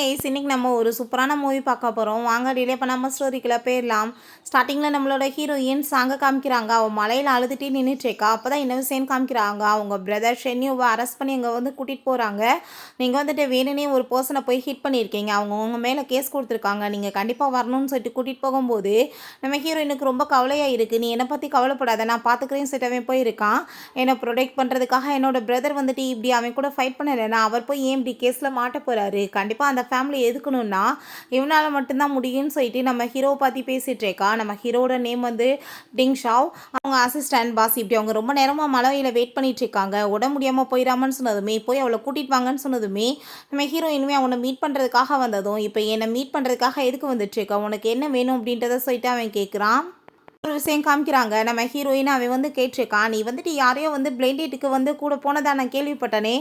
இன்னைக்கு நம்ம ஒரு சூப்பரான மூவி பார்க்க போகிறோம். வாங்க டிலே பண்ணாமல் ஸ்டோரிக்குள்ள போயிடலாம். ஸ்டார்டிங்கில் நம்மளோட ஹீரோயின் சாங்க காமிக்கிறாங்க. அவள் மலையில் அழுதுகிட்டே நின்றுட்டுருக்கா. அப்போ தான் என்ன விஷயம் காமிக்கிறாங்க. அவங்க பிரதர் ஷென்யூவை அரெஸ்ட் பண்ணி அங்கே கூட்டிகிட்டு போகிறாங்க. நீங்கள் வேணும்னே ஒரு பர்சனை போய் ஹிட் பண்ணியிருக்கீங்க. அவங்க உங்கள் மேலே கேஸ் கொடுத்துருக்காங்க. நீங்கள் கண்டிப்பாக வரணும்னு சொல்லிட்டு கூட்டிகிட்டு போகும்போது நம்ம ஹீரோயினுக்கு ரொம்ப கவலையாக இருக்குது. நீ என்னை பற்றி கவலைப்படாத, நான் பார்த்துக்கிறேன்னு சொல்லிட்டு போயிருக்கான். என்னை ப்ரொடெக்ட் பண்ணுறதுக்காக என்னோட பிரதர் இப்படி அவன் கூட ஃபைட் பண்ணலைன்னா அவர் போய் ஏன் இப்படி கேஸில் மாட்ட போகிறாரு. கண்டிப்பாக அந்த ஃபேமிலி எதுக்கணும்னா இவனால் மட்டும்தான் முடியும்னு சொல்லிட்டு நம்ம ஹீரோவை பற்றி பேசிகிட்டு இருக்கா. நம்ம ஹீரோட நேம் டிங் ஷாவ். அவங்க அசிஸ்டன்ட் பாஸ். இப்படி அவங்க ரொம்ப நேரமாக மலையில் வெயிட் பண்ணிட்டு இருக்காங்க. உடம்பு முடியாமல் போயிடாமன்னு சொன்னதுமே போய் அவளை கூட்டிகிட்டு வாங்கன்னு சொன்னதுமே நம்ம ஹீரோ இனிமேல் அவனை மீட் பண்ணுறதுக்காக வந்ததும் இப்போ என்னை மீட் பண்ணுறதுக்காக எதுக்கு வந்துட்டு இருக்கா, உனக்கு என்ன வேணும் அப்படின்றத சொல்லிட்டு அவன் கேட்குறான். ஒரு விஷயம் காமிக்கிறாங்க. நம்ம ஹீரோயின் அவன் கேட்டிருக்கான், நீ யாரையோ பிளைண்ட் டேட்டுக்கு கூட போனதா நான் கேள்விப்பட்டனே,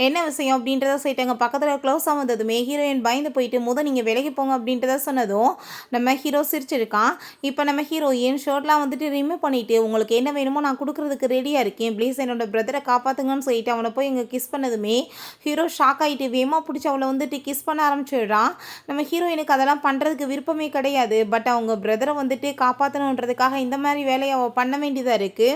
என்ன விஷயம் அப்படின்றத சொல்லிட்டாங்க. பக்கத்தில் க்ளோஸாக வந்ததுமே ஹீரோயின் பயந்து போயிட்டு நீங்கள் விலகி போங்க அப்படின்றத சொன்னதும் நம்ம ஹீரோ சிரிச்சிருக்கான். இப்போ நம்ம ஹீரோயின் ஷர்ட்லாம் ரிமூவ் பண்ணிவிட்டு உங்களுக்கு என்ன வேணுமோ நான் கொடுக்குறதுக்கு ரெடியாக இருக்கேன், ப்ளீஸ் என்னோட பிரதரை காப்பாற்றுங்கன்னு சொல்லிட்டு அவனை போய் இங்கே கிஸ் பண்ணதுமே ஹீரோ ஷாக் ஆகிட்டு வேமா பிடிச்சி அவளை கிஸ் பண்ண ஆரம்பிச்சிடுறான். நம்ம ஹீரோயினுக்கு அதெல்லாம் பண்ணுறதுக்கு விருப்பமே கிடையாது. பட் அவங்க பிரதரை காப்பாற்றணுன்றதுக்காக இந்த மாதிரி வேலையை அவள் பண்ண வேண்டியதாக இருக்குது.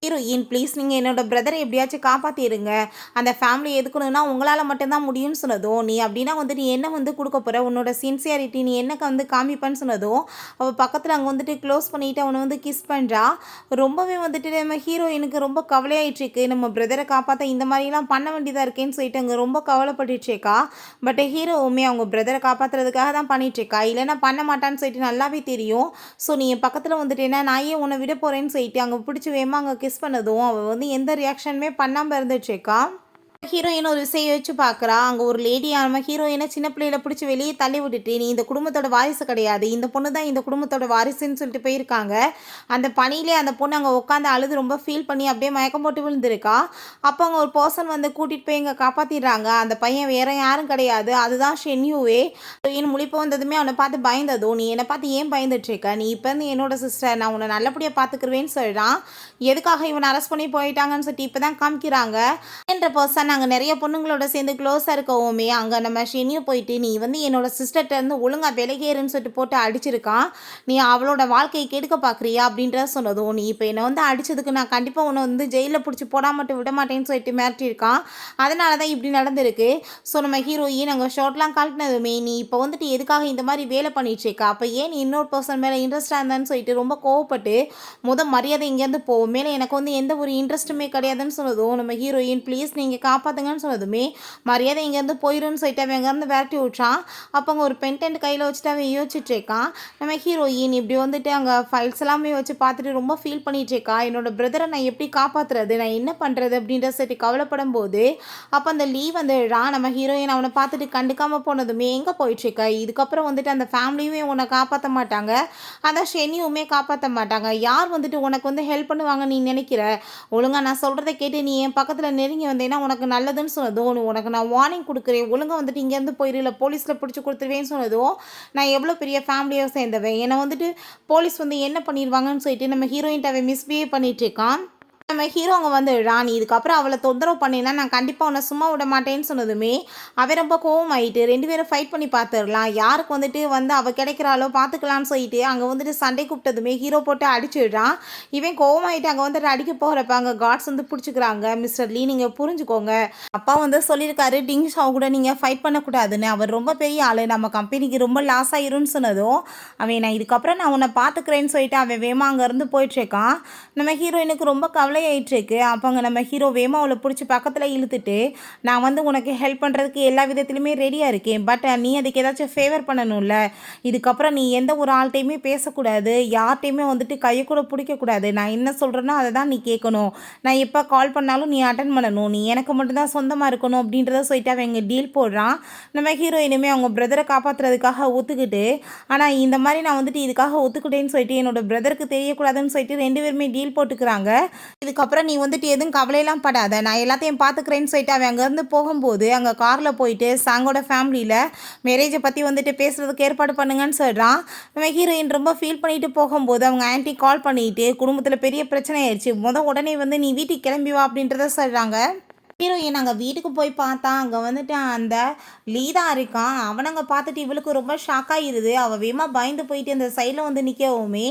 ஹீரோயின் ப்ளீஸ் நீங்கள் என்னோட பிரதரை எப்படியாச்சும் காப்பாற்றிடுங்க, அந்த ஃபேமிலி எதுக்கணும்னா உங்களால் மட்டும்தான் முடியும்னு சொன்னதும் நீ அப்படின்னா நீ என்ன கொடுக்க போகிற, உன்னோட சின்சியாரிட்டி நீ என்ன காமிப்பேன்னு சொன்னதும் அவள் பக்கத்தில் அங்கே க்ளோஸ் பண்ணிவிட்டு அவனை கிஸ் பண்ணுறா. ரொம்பவே நம்ம ஹீரோயினுக்கு ரொம்ப கவலையாயிட்டுருக்கு. நம்ம பிரதரை காப்பாற்ற இந்த மாதிரிலாம் பண்ண வேண்டியதாக இருக்கேன்னு சொல்லிட்டு அங்கே ரொம்ப கவலைப்பட்டுருக்கா. பட் ஹீரோவுமே அவங்க பிரதரை காப்பாற்றுறதுக்காக தான் பண்ணிகிட்ருக்கா, இல்லைன்னா பண்ண மாட்டான்னு சொல்லிட்டு நல்லாவே தெரியும். ஸோ நீ என் பக்கத்தில் வந்துட்டேன்னா நான் ஏன் உன்னை விட போகிறேன்னு சொல்லிட்டு அங்கே பிடிச்சி வேமா அங்கே கிஸ் பண்ணதும் அவள் எந்த ரியாக்ஷனுமே பண்ணாமல் இருந்துச்சுக்கா. ஹீரோயின் ஒரு விஷயம் யோசிச்சு பார்க்குறா. அங்கே ஒரு லேடி நம்ம ஹீரோயினை சின்ன பிள்ளையில பிடிச்சி வெளியே தள்ளி விட்டுட்டு நீ இந்த குடும்பத்தோட வாரிசு கிடையாது, இந்த பொண்ணு தான் இந்த குடும்பத்தோட வாரிசுன்னு சொல்லிட்டு போயிருக்காங்க. அந்த பணியிலே அந்த பொண்ணு அங்கே உட்காந்து அழுது ரொம்ப ஃபீல் பண்ணி அப்படியே மயக்கம் போட்டு விழுந்திருக்கா. அப்போ அங்கே ஒரு பர்சன் கூட்டிகிட்டு போய் இங்கே காப்பாற்றிடுறாங்க. அந்த பையன் வேற யாரும் கிடையாது, அதுதான் ஷென்யூவே. ஹீரோயின் முழிப்பு வந்ததுமே அவனை பார்த்து பயந்ததும் நீ என்னை பார்த்து ஏன் பயந்துட்டுருக்க, நீ இப்போ என்னோட சிஸ்டர், நான் உன்னை நல்லபடியாக பார்த்துக்குருவேன்னு சொல்லிடான். எதுக்காக இவனை அரெஸ்ட் பண்ணி போயிட்டாங்கன்னு சொல்லிட்டு இப்போ தான் காமிக்கிறாங்க. என்ற பர்சன் நாங்கள் நிறைய பொண்ணுங்களோட சேர்ந்து க்ளோஸாக இருக்கவுமே அங்கே நம்ம ஷெனியோ போயிட்டு நீ என்னோட சிஸ்டர்கிட்ட ஒழுங்காக விலகேறுன்னு சொல்லிட்டு போட்டு அடிச்சிருக்கான், நீ அவளோட வாழ்க்கையை கெடுக்க பார்க்குறியா அப்படின்றத சொன்னதும் நீ இப்போ என்னை அடித்ததுக்கு நான் கண்டிப்பாக உன்னை ஜெயிலில் பிடிச்சி போடாமட்டு விட மாட்டேன்னு சொல்லிட்டு மிரட்டியிருக்கான். அதனால தான் இப்படி நடந்திருக்கு. ஸோ நம்ம ஹீரோயின் நாங்கள் ஷார்ட்லாம் காட்டினதுமே நீ இப்போ எதுக்காக இந்த மாதிரி வேலை பண்ணிட்டுருக்கா, அப்போ ஏன் நீ இன்னொரு பர்சன் மேலே இன்ட்ரெஸ்டாக இருந்தான்னு சொல்லிட்டு ரொம்ப கோவப்பட்டு மரியாதை இங்கேருந்து போகும் மேலே எனக்கு எந்த ஒரு இன்ட்ரெஸ்ட்டுமே கிடையாதுன்னு சொன்னதும் நம்ம ஹீரோயின் ப்ளீஸ் நீங்கள் காப்பாற்றுங்கன்னு சொன்னதுமே மரியாதை இங்கேருந்து போயிடும்னு சொல்லிட்டு அவன் அங்கேருந்து விரட்டி விட்றான். அப்போ அங்கே ஒரு பென்டென்ட் கையில் வச்சுட்டு அவன் யோசிச்சுட்ருக்கான். நம்ம ஹீரோயின் இப்படி அங்கே ஃபைல்ஸ் எல்லாமே வச்சு பார்த்துட்டு ரொம்ப ஃபீல் பண்ணிகிட்ருக்கா. என்னோட பிரதரை நான் எப்படி காப்பாற்றுறது, நான் என்ன பண்ணுறது அப்படின்ற சரி கவலைப்படும் போது அப்போ அந்த லீவ் நம்ம ஹீரோயின் அவனை பார்த்துட்டு கண்டுக்காமல் போனதுமே எங்கே போயிட்டுருக்க, இதுக்கப்புறம் அந்த ஃபேமிலியுமே உன்னை காப்பாற்ற மாட்டாங்க, அந்த ஷெனியுமே காப்பாற்ற மாட்டாங்க, யார் உனக்கு ஹெல்ப் பண்ணுவாங்க நீ நினைக்கிற, ஒழுங்காக நான் சொல்கிறத கேட்டு நீ என் பக்கத்தில் நெருங்கி வந்தேன்னா உனக்கு நல்லதுன்னு சொன்னதும் உனக்கு நான் வார்னிங் கொடுக்குறேன், ஒழுங்காக இங்கேருந்து போயிரு இல்லை போலீஸில் பிடிச்சி கொடுத்துருவேன்னு சொன்னதும் நான் எவ்வளோ பெரிய ஃபேமிலியாக சேர்ந்தவன், என்னை போலீஸ் என்ன பண்ணிடுவாங்கன்னு சொல்லிட்டு நம்ம ஹீரோயின்ட்ட அவன் மிஸ்பிஹேவ் பண்ணிகிட்ருக்கான். நம்ம ஹீரோ அங்கே ராணி இதுக்கப்புறம் அவளை தொந்தரவு பண்ணினா நான் கண்டிப்பாக உன்னை சும்மா விட மாட்டேன்னு சொன்னதுமே அவன் ரொம்ப கோவம் ஆகிட்டு ரெண்டு பேரும் ஃபைட் பண்ணி பார்த்துடலாம், யாருக்கு அவள் கிடைக்கிறாளோ பார்த்துக்கலான்னு சொல்லிட்டு அங்கே சண்டை கூப்பிட்டதுமே ஹீரோ போட்டு அடிச்சுடுறான். இவன் கோவம் ஆகிட்டு அங்கே அடிக்க போகிறப்ப அங்கே காட்ஸ் பிடிச்சிக்கிறாங்க. மிஸ்டர் லீ நீங்கள் புரிஞ்சுக்கோங்க, அப்பா சொல்லியிருக்காரு டிங் ஷாவ் கூட நீங்கள் ஃபைட் பண்ணக்கூடாதுன்னு, அவர் ரொம்ப பெரிய ஆள், நம்ம கம்பெனிக்கு ரொம்ப லாஸ் ஆயிரும்னு சொன்னதும் அவன் நான் இதுக்கப்புறம் நான் உன்னை பார்த்துக்கிறேன்னு சொல்லிட்டு அவன் வேமா அங்கேருந்து போயிட்டுருக்கான். நம்ம ஹீரோயினுக்கு ரொம்ப ஆயிட்டுருக்கு. அப்போ அங்கே நம்ம ஹீரோ வேமா அவளை பிடிச்சி பக்கத்தில் இழுத்துட்டு நான் உனக்கு ஹெல்ப் பண்ணுறதுக்கு எல்லா விதத்துலையுமே ரெடியாக இருக்கேன், பட் நீ அதுக்கு ஏதாச்சும் ஃபேவர் பண்ணணும்ல, இதுக்கப்புறம் நீ எந்த ஒரு ஆள்கிட்டையுமே பேசக்கூடாது, யார்கிட்டையுமே கையை கூட பிடிக்கக்கூடாது, நான் என்ன சொல்கிறேனோ அதை தான் நீ கேட்கணும், நான் எப்போ கால் பண்ணாலும் நீ அட்டன் பண்ணணும், நீ எனக்கு மட்டும்தான் சொந்தமாக இருக்கணும் அப்படின்றத சொல்லிட்டு அவன் இங்கே டீல் போடுறான். நம்ம ஹீரோயினுமே அவங்க பிரதரை காப்பாற்றுறதுக்காக ஒத்துக்கிட்டு ஆனால் இந்த மாதிரி நான் இதுக்காக ஒத்துக்கிட்டேன்னு சொல்லிட்டு என்னோட பிரதருக்கு தெரியக்கூடாதுன்னு சொல்லிட்டு ரெண்டு பேருமே டீல் போட்டுக்கிறாங்க. இதுக்கப்புறம் நீ எதுவும் கவலையெல்லாம் படாத, நான் எல்லாத்தையும் பார்த்துக்கிறேன்னு சொல்லிட்டு அவன் அங்கேருந்து போகும்போது அங்கே காரில் போயிட்டு சாங்கோட ஃபேமிலியில் மேரேஜை பற்றி பேசுகிறதுக்கு ஏற்பாடு பண்ணுங்கன்னு சொல்கிறான். நம்ம ஹீரோயின் ரொம்ப ஃபீல் பண்ணிட்டு போகும்போது அவங்க ஆன்ட்டி கால் பண்ணிட்டு குடும்பத்தில் பெரிய பிரச்சனை ஆயிடுச்சு, உடனே நீ வீட்டுக்கு கிளம்பி வா அப்படின்றத சொல்கிறாங்க. ஹீரோயின் அங்கே வீட்டுக்கு போய் பார்த்தா அங்கே வந்துட்டு அந்த லீதா இருக்கான். அவனங்க பார்த்துட்டு இவளுக்கு ரொம்ப ஷாக் ஆயிருது. அவள் வேகமாக பயந்து போயிட்டு அந்த சைடில் வந்து நிற்கவுமே,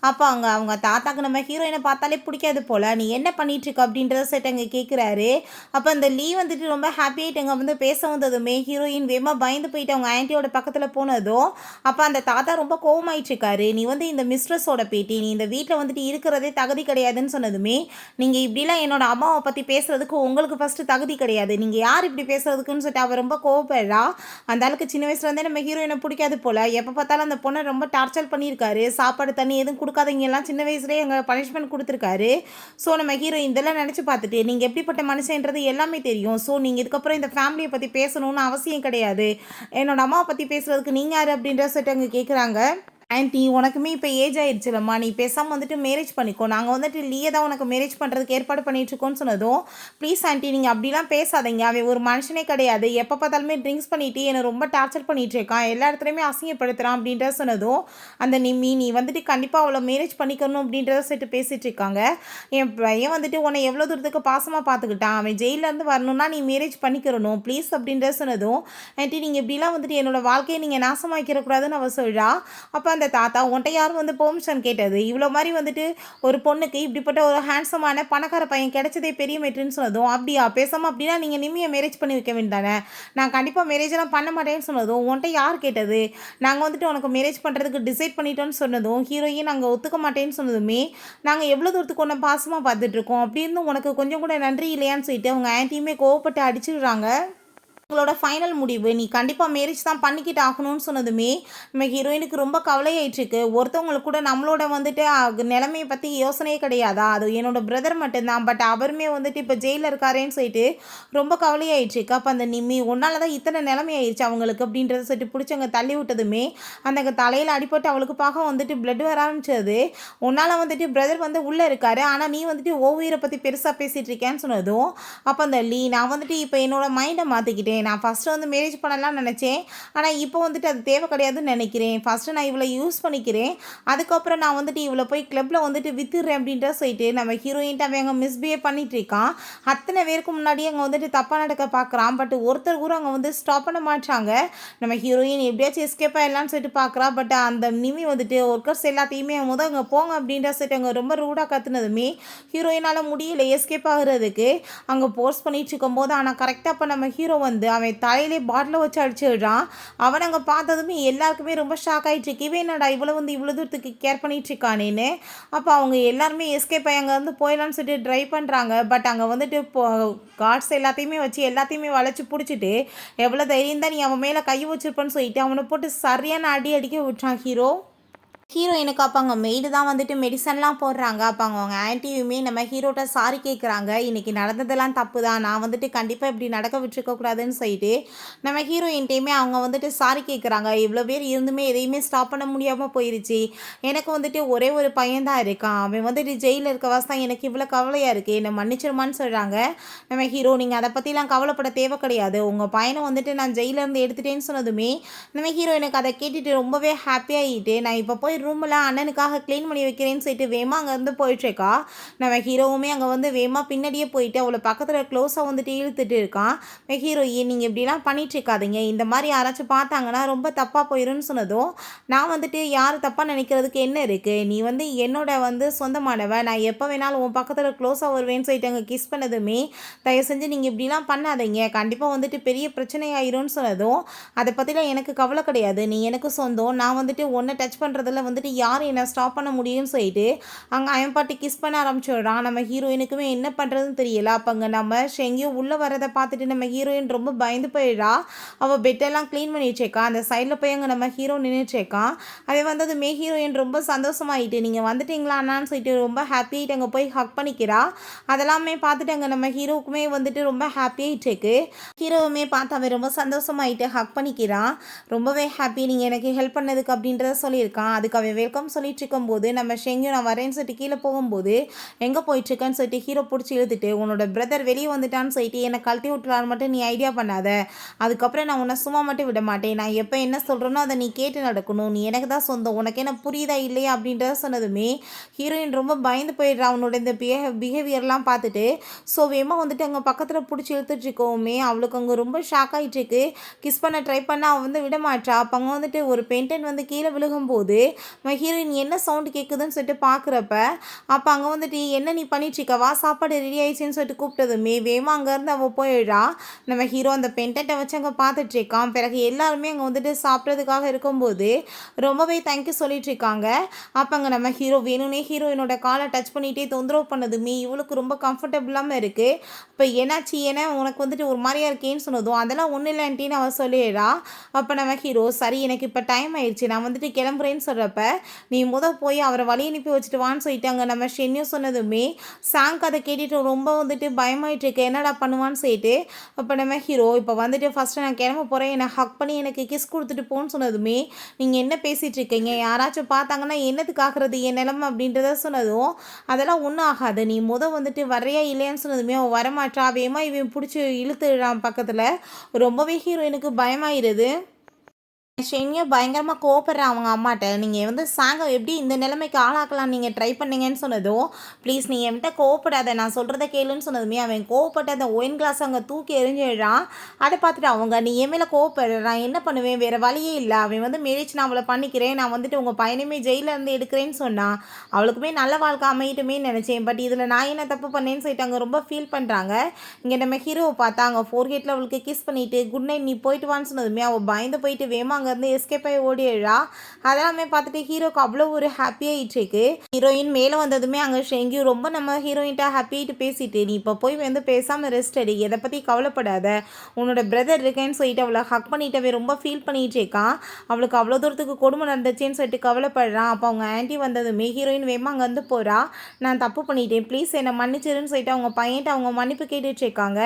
அப்போ அங்கே அவங்க தாத்தாக்கு நம்ம ஹீரோயினை பார்த்தாலே பிடிக்காது போல். நீ என்ன பண்ணிட்டு இருக்க அப்படின்றத செட் அங்கே கேட்குறாரு. அப்போ அந்த லீ வந்துட்டு ரொம்ப ஹாப்பியாகிட்டு அங்கே வந்து பேச வந்ததுமே ஹீரோயின் வேகமாக பயந்து போயிட்டு அவங்க ஆன்ட்டியோட பக்கத்தில் போனதும், அப்போ அந்த தாத்தா ரொம்ப கோவமாயிட்டு இருக்காரு. நீ வந்து இந்த மிஸ்ட்ரஸோட பேட்டி, நீ இந்த வீட்டில் வந்துட்டு இருக்கிறதே தகுதி கிடையாதுன்னு சொன்னதுமே, நீங்கள் இப்படிலாம் என்னோட அம்மாவை பற்றி பேசுறதுக்கு உங்களுக்கு ஃபஸ்ட்டு தகுதி கிடையாது, நீங்கள் யார் இப்படி பேசுறதுக்குன்னு சொல்லிட்டு அவர் ரொம்ப கோவப்படுறா. அந்த ஆளுக்கு சின்ன வயசுலேருந்தே நம்ம ஹீரோயினை பிடிக்காது போல். எப்போ பார்த்தாலும் அந்த பொண்ணை ரொம்ப டார்ச்சர் பண்ணியிருக்காரு. சாப்பாடு தண்ணி எதுவும் கொடுக்காதீங்க எல்லாம் சின்ன வயசுலேயே எங்கள் பனிஷ்மெண்ட் கொடுத்துருக்காரு. ஸோ நம்ம ஹீரோயின் இதெல்லாம் நினச்சி பார்த்துட்டு நீங்கள் எப்படிப்பட்ட மனுஷன்றது எல்லாமே தெரியும். ஸோ நீங்கள் இதுக்கப்புறம் இந்த ஃபேமிலியை பற்றி பேசணும்னு அவசியம் கிடையாது. என்னோட அம்மாவை பற்றி பேசுகிறதுக்கு நீங்கள் யார் அப்படின்ற சொல்லிட்டு அங்கே கேட்குறாங்க. ஆன்ட்டி உனக்குமே இப்போ ஏஜ் ஆயிடுச்சுலம்மா, நீ பேசாமல் வந்துட்டு மேரேஜ் பண்ணிக்கோ, நாங்கள் வந்துட்டு லீயே தான் உனக்கு மேரேஜ் பண்ணுறதுக்கு ஏற்பாடு பண்ணிகிட்ருக்கோன்னு சொன்னதும், ப்ளீஸ் ஆன்ட்டி நீங்கள் அப்படிலாம் பேசாதீங்க, அவன் ஒரு மனுஷனே கிடையாது, எப்போ பார்த்தாலுமே ட்ரிங்க்ஸ் பண்ணிவிட்டு என்னை ரொம்ப டார்ச்சர் பண்ணிகிட்டு இருக்கான், எல்லா இடத்துலையுமே அசிங்கப்படுத்துகிறான் அப்படின்றத சொன்னதும், அந்த நீ வந்துட்டு கண்டிப்பாக அவளை மேரேஜ் பண்ணிக்கணும் அப்படின்றத சொல்லிட்டு பேசிகிட்டு இருக்காங்க. என் பையன் வந்துட்டு உன்னை எவ்வளோ தூரத்துக்கு பாசமாக பார்த்துக்கிட்டான், அவன் ஜெயிலேருந்து வரணும்னா நீ மேரேஜ் பண்ணிக்கிறணும் ப்ளீஸ் அப்படின்றத சொன்னதும், ஆன்ட்டி நீங்கள் இப்படிலாம் வந்துட்டு என்னோடய வாழ்க்கையை நீங்கள் நாசமாக்கிடக்கூடாதுன்னு அவள் சொல்கிறா. அப்போ அந்த தாத்தா உன்ட்ட யாரும் வந்து பெர்மிஷன் கேட்டது, இவ்வளோ மாதிரி வந்துட்டு ஒரு பொண்ணுக்கு இப்படிப்பட்ட ஒரு ஹேண்ட்ஸமான பணக்கார பையன் கிடைச்சதே பெரிய மேட்ருன்னு சொன்னதும், அப்படியா பேசாமல் அப்படின்னா நீங்கள் நிம்மியை மேரேஜ் பண்ணி வைக்க வேண்டானே, நான் கண்டிப்பாக மேரேஜெல்லாம் பண்ண மாட்டேன்னு சொன்னதும், உன்ட்ட யார் கேட்டது, நாங்கள் வந்துட்டு உனக்கு மேரேஜ் பண்ணுறதுக்கு டிசைட் பண்ணிட்டோன்னு சொன்னதும், ஹீரோயின் நாங்கள் ஒத்துக்க மாட்டேன்னு சொன்னதுமே, நாங்கள் எவ்வளோ தூரத்துக்கு ஒன்று பாசமாக பார்த்துட்ருக்கோம் அப்படின்னு உனக்கு கொஞ்சம் கூட நன்றி இல்லையான்னு சொல்லிட்டு அவங்க ஆன்ட்டியுமே கோவப்பட்டு அடிச்சிடுறாங்க. உங்களோட ஃபைனல் முடிவு நீ கண்டிப்பாக மேரேஜ் தான் பண்ணிக்கிட்டு ஆகணும்னு சொன்னதுமே நம்ம ஹீரோயினுக்கு ரொம்ப கவலையாயிட்டுருக்கு. ஒருத்தவங்களுக்கு கூட நம்மளோட வந்துட்டு நிலைமையை பற்றி யோசனையே கிடையாதா, அது என்னோட பிரதர் மட்டும்தான், பட் அவருமே வந்துட்டு இப்போ ஜெயிலில் இருக்காரேன்னு சொல்லிட்டு ரொம்ப கவலையாயிட்டுருக்கு. அப்போ அந்த நிம்மி உன்னால தான் இத்தனை நிலைமை ஆயிடுச்சு அவங்களுக்கு அப்படின்றத சொல்லிட்டு பிடிச்சவங்க தள்ளி விட்டதுமே அந்த தலையில் அடிப்பட்டு அவளுக்கு பார்க்க வந்துட்டு பிளட் வர ஆரம்பிச்சது. உன்னால் வந்துட்டு பிரதர் வந்து உள்ளே இருக்காரு, ஆனால் நீ வந்துட்டு ஓவியரை பற்றி பெருசாக பேசிகிட்டு இருக்கேன்னு சொன்னதும், அப்போ அந்த நான் வந்துட்டு இப்போ என்னோட மைண்டை மாற்றிக்கிட்டேன், நான் ஃபஸ்ட்டு வந்து மேரேஜ் பண்ணலாம்னு நினச்சேன், ஆனால் இப்போ வந்துட்டு அது தேவை கிடையாதுன்னு நினைக்கிறேன், ஃபஸ்ட்டு நான் இவளை யூஸ் பண்ணிக்கிறேன், அதுக்கப்புறம் நான் வந்துட்டு இவளை போய் கிளப்பில் வந்துட்டு வித்துடுறேன் அப்படின்ற சொல்லிட்டு நம்ம ஹீரோயின்ட்டு அவன் அங்கே மிஸ்பிஹேவ் பண்ணிகிட்டு இருக்கான். அத்தனை பேருக்கு முன்னாடியே அங்கே வந்துட்டு தப்பாக நடக்க பார்க்குறான். பட் ஒருத்தர் கூட அங்கே வந்து ஸ்டாப் பண்ண மாட்டாங்க. நம்ம ஹீரோயின் எப்படியாச்சும் எஸ்கேப் ஆகிடலான்னு சொல்லிட்டு பார்க்குறா. பட் அந்த நிமி வந்துட்டு ஒர்க்கர்ஸ் எல்லாத்தையுமே முதல் அங்கே போங்க அப்படின்ற சொல்லிட்டு அங்கே ரொம்ப ரூடாக கற்றுனதுமே ஹீரோயினால் முடியல எஸ்கேப் ஆகுறதுக்கு. அங்கே போர்ஸ் பண்ணிட்டு இருக்கும்போது ஆனால் கரெக்டாக இப்போ நம்ம ஹீரோ வந்து அவன் தலையிலே பாட்டிலை வச்சு அடிச்சிடுறான். அவன் அங்கே பார்த்ததுமே எல்லாருக்குமே ரொம்ப ஷாக் ஆகிட்டு இருக்கு, இவன் என்னடா இவ்வளோ வந்து இவ்வளோ தூரத்துக்கு கேர் பண்ணிட்டு இருக்கானேன்னு. அப்போ அவங்க எல்லாருமே எஸ்கேப் ஆகி அங்கே வந்து போயிடலான்னு சொல்லிட்டு ட்ரை பண்ணுறாங்க. பட் அங்கே வந்துட்டு கார்ட்ஸ் எல்லாத்தையுமே வச்சு எல்லாத்தையுமே வளைச்சி பிடிச்சிட்டு எவ்வளோ தைரியம் தான் நீ அவன் மேலே கை வச்சிருப்பேன்னு சொல்லிட்டு அவனை போட்டு சரியான அடி அடிக்க விட்டான் ஹீரோ. ஹீரோயினுக்கு அப்போ அங்கே மெய்டு தான் வந்துட்டு மெடிசன்லாம் போடுறாங்க. அப்போ அவங்க ஆன்ட்டியுமே நம்ம ஹீரோட்ட சாரி கேட்குறாங்க, இன்றைக்கி நடந்ததெல்லாம் தப்பு தான், நான் வந்துட்டு கண்டிப்பாக இப்படி நடக்க விட்டுருக்கக்கூடாதுன்னு சொல்லிட்டு நம்ம ஹீரோயின்ட்டையுமே அவங்க வந்துட்டு சாரி கேட்குறாங்க. இவ்வளோ பேர் இருந்துமே எதையுமே ஸ்டாப் பண்ண முடியாமல் போயிடுச்சு, எனக்கு வந்துட்டு ஒரே ஒரு பையன் தான் இருக்கான், அவன் வந்துட்டு ஜெயிலில் இருக்க வாசம் எனக்கு இவ்வளோ கவலையாக இருக்குது, என்னை மன்னிச்சிருமான்னு சொல்கிறாங்க. நம்ம ஹீரோ நீங்கள் அதை பற்றிலாம் கவலைப்பட தேவை கிடையாது, உங்கள் பையனை வந்துட்டு நான் ஜெயிலேருந்து எடுத்துட்டேன்னு சொன்னதுமே நம்ம ஹீரோயினுக்கு அதை கேட்டுட்டு ரொம்பவே ஹாப்பியாகிட்டு நான் இப்போ போய் ரூமில் அண்ணனுக்காக க்ளீன் பண்ணி வைக்கிறேன்னு சொல்லிட்டு வேமா அங்கேருந்து போயிட்டுருக்கா. நம்ம ஹீரோவுமே அங்கே வந்து வேமா பின்னாடியே போயிட்டு அவளை பக்கத்தில் க்ளோஸாக வந்துட்டு இழுத்துட்டு இருக்கான். ஹீரோயின் நீங்கள் இப்படிலாம் பண்ணிட்டு இருக்காதீங்க, இந்த மாதிரி யாராச்சும் பார்த்தாங்கன்னா ரொம்ப தப்பாக போயிடும்னு சொன்னதும், நான் வந்துட்டு யார் தப்பாக நினைக்கிறதுக்கு என்ன இருக்குது, நீ வந்து என்னோட வந்து சொந்தமானவன், நான் எப்போ வேணாலும் உன் பக்கத்தில் க்ளோஸாக வருவேன்னு சொல்லிட்டு அங்கே கிஸ் பண்ணதுமே தயவு செஞ்சு நீங்கள் இப்படிலாம் பண்ணாதீங்க, கண்டிப்பாக வந்துட்டு பெரிய பிரச்சனை ஆயிரும்னு சொன்னதும், அதை பற்றிலாம் எனக்கு கவலை கிடையாது, நீ எனக்கு சொந்தம், நான் வந்துட்டு ஒன்றை டச் பண்ணுறதுல வந்துட்டு யார் என்னை ஸ்டாப் பண்ண முடியும்னு சொல்லிட்டு அங்கே அவன் பாட்டு கிஸ் பண்ண ஆரம்பிச்சிடுறான். நம்ம ஹீரோயினுக்குமே என்ன பண்ணுறதுன்னு தெரியல. அப்போ அங்கே நம்ம எங்கேயோ உள்ளே வரதை பார்த்துட்டு நம்ம ஹீரோயின் ரொம்ப பயந்து போயிடுறா. அவள் பெட்டெல்லாம் க்ளீன் பண்ணி வச்சேக்கா, அந்த சைடில் போய் அங்கே நம்ம ஹீரோ நின்றுச்சேக்கான். அதே வந்ததுமே ஹீரோயின் ரொம்ப சந்தோஷமாயிட்டு நீங்கள் வந்துட்டீங்களா அண்ணான்னு சொல்லிட்டு ரொம்ப ஹாப்பியாகிட்டு அங்கே போய் ஹக் பண்ணிக்கிறா. அதெல்லாமே பார்த்துட்டு அங்கே நம்ம ஹீரோவுக்குமே வந்துட்டு ரொம்ப ஹாப்பியாகிட்டுருக்கு. ஹீரோவுமே பார்த்து அவன் ரொம்ப சந்தோஷமாயிட்டு ஹக் பண்ணிக்கிறான். ரொம்பவே ஹாப்பி நீங்கள் எனக்கு ஹெல்ப் பண்ணதுக்கு அப்படின்றத சொல்லியிருக்கான். அதுக்கு அவளுக்கு அவன் வெல்கம் சொல்லிட்டு இருக்கும்போது நம்ம ஷெங்யும் நான் வரேன்னு சொல்லிட்டு கீழே போகும்போது எங்கே போயிட்டுருக்கேன்னு சொல்லிட்டு ஹீரோ பிடிச்சி இழுத்துட்டு உன்னோட பிரதர் வெளியே வந்துட்டான்னு சொல்லிட்டு என்னை கழட்டி விட்டுலான்னு மட்டும் நீ ஐடியா பண்ணாத. அதுக்கப்புறம் நான் உன்னை சும்மா மட்டும் விட மாட்டேன். நான் எப்போ என்ன சொல்கிறேனோ அதை நீ கேட்டு நடக்கணும். நீ எனக்கு தான் சொந்தம். உனக்கு என்ன புரியுதா இல்லையா அப்படின்றத சொன்னதுமே ஹீரோயின் ரொம்ப பயந்து போயிடுறா அவனோட இந்த பிஹேவியர்லாம் பார்த்துட்டு. ஸோ வேமா வந்துட்டு அங்கே பக்கத்தில் பிடிச்சி இழுத்துட்டு இருக்கோமே அவளுக்கு அங்கே ரொம்ப ஷாக் ஆகிட்டு இருக்கு. கிஸ் பண்ண ட்ரை பண்ணால் அவள் வந்து விட மாட்டா. அப்போ அங்கே வந்துட்டு ஒரு பெயிண்டன் வந்து கீழே விழுகும்போது ஹீரோயின் என்ன சவுண்டு கேட்குதுன்னு சொல்லிட்டு பார்க்குறப்ப அப்போ அங்கே வந்துட்டு என்ன நீ பண்ணிட்டுருக்க வா சாப்பாடு ரெடி ஆயிடுச்சுன்னு சொல்லிட்டு கூப்பிட்டதுமே வேமா அங்கேருந்து அவள் போயிடுறா. நம்ம ஹீரோ அந்த பெயிண்டன்ட்டை வச்சு அங்கே பார்த்துட்டு இருக்கான். பிறகு எல்லாருமே அங்கே வந்துட்டு சாப்பிட்றதுக்காக இருக்கும்போது ரொம்பவே தேங்க்யூ சொல்லிட்டு இருக்காங்க. அப்போ அங்கே நம்ம ஹீரோ வேணும்னே ஹீரோயினோட காலை டச் பண்ணிகிட்டே தொந்தரவு பண்ணதுமே இவளுக்கு ரொம்ப கம்ஃபர்டபுளாமல் இருக்குது. இப்போ என்னாச்சு ஏன்னா உனக்கு வந்துட்டு ஒரு மாதிரியா இருக்கேன்னு சொன்னதும் அதெல்லாம் ஒன்றும் இல்லைன்ட்டின்னு அவள் சொல்லிடுறா. அப்போ நம்ம ஹீரோ சரி எனக்கு இப்போ டைம் ஆயிடுச்சு நான் வந்துட்டு கிளம்புறேன்னு சொல்கிறப்ப நீ போய் அவரை வழி அனுப்பி வச்சுட்டு வான்னு சொல்லிட்டாங்க. நம்ம ஷென்யும் சொன்னதுமே சாங்க் அதை கேட்டுட்டு ரொம்ப வந்துட்டு பயமாயிட்டு இருக்கு என்னடா பண்ணுவான்னு சொல்லிட்டு. அப்போ நம்ம ஹீரோ இப்போ வந்துட்டு ஃபஸ்ட்டு நான் கிளம்ப போகிறேன் என்னை ஹக் பண்ணி எனக்கு கிஸ் கொடுத்துட்டு போன்னு சொன்னதுமே நீங்கள் என்ன பேசிகிட்டு இருக்கீங்க யாராச்சும் பார்த்தாங்கன்னா என்னத்துக்கு ஆகிறது என் நிலமை அப்படின்றத சொன்னதும் அதெல்லாம் ஒன்றும் ஆகாது நீ வந்துட்டு வரையா இல்லையான்னு சொன்னதுமே அவன் வரமாட்டா வேமா இவன் பிடிச்சி இழுத்துடுறான் பக்கத்தில். ரொம்பவே ஹீரோயினுக்கு பயமாயிருது. ஷென்யும் பயங்கரமாக கோவப்படுறேன் அவங்க அம்மாட்ட. நீங்கள் வந்து சாங்கை எப்படி இந்த நிலைமைக்கு ஆளாக்கலாம் நீங்கள் ட்ரை பண்ணீங்கன்னு சொன்னதும் ப்ளீஸ் நீ என்கிட்ட கோவப்படாத நான் சொல்கிறத கேளுன்னு சொன்னதுமே அவன் கோவப்பட்ட அந்த ஒயின் கிளாஸ் அங்கே தூக்கி எறிஞ்சிடுறான். அதை பார்த்துட்டு அவங்க நீ என் மேலே கோவப்படுறான் என்ன பண்ணுவேன் வேறு வழியே இல்லை அவன் வந்து மேரேஜ் நான் அவளை பண்ணிக்கிறேன் நான் வந்துட்டு உங்கள் பையனையுமே ஜெயிலில் இருந்து எடுக்கிறேன்னு சொன்னான் அவளுக்குமே நல்ல வாழ்க்கை அமையிட்டுமே நினச்சேன். பட் இதில் நான் என்ன தப்பு பண்ணேன்னு சொல்லிட்டு அங்கே ரொம்ப ஃபீல் பண்ணுறாங்க. இங்கே நம்ம ஹீரோவை பார்த்தா அங்கே ஃபோர்கேட்டில் அவளுக்கு கிஸ் பண்ணிவிட்டு குட் நைட் நீ போயிட்டு வான்னு சொன்னதுமே அவள் பயந்து போயிட்டு வேமா அங்கேருந்து எஸ்கேப் ஆகி ஓடிடுறா. அதெல்லாமே பார்த்துட்டு ஹீரோக்கு அவ்வளோ ஒரு ஹாப்பியாகிட்டு இருக்கு. ஹீரோயின் மேலே வந்ததுமே அங்கே ஷெங்யூ ரொம்ப நம்ம ஹீரோயின்ட்ட ஹாப்பியாகிட்டு பேசிட்டு நீ இப்போ போய் வந்து பேசாமல் ரெஸ்ட் எடு எதை பற்றி கவலைப்படாத உன்னோட பிரதர் இருக்கேன்னு சொல்லிட்டு அவளை ஹக் பண்ணிட்டவே ரொம்ப ஃபீல் பண்ணிகிட்டு இருக்கான். அவளுக்கு அவ்வளோ தூரத்துக்கு கொடுமை நடந்துச்சுன்னு சொல்லிட்டு கவலைப்படுறான். அப்போ அவங்க ஆன்ட்டி வந்ததுமே ஹீரோயின் வேமா அங்கே வந்து போகிறா. நான் தப்பு பண்ணிட்டேன் ப்ளீஸ் என்னை மன்னிச்சிருன்னு சொல்லிட்டு அவங்க பையன்ட்டு அவங்க மன்னிப்பு கேட்டுட்டு இருக்காங்க.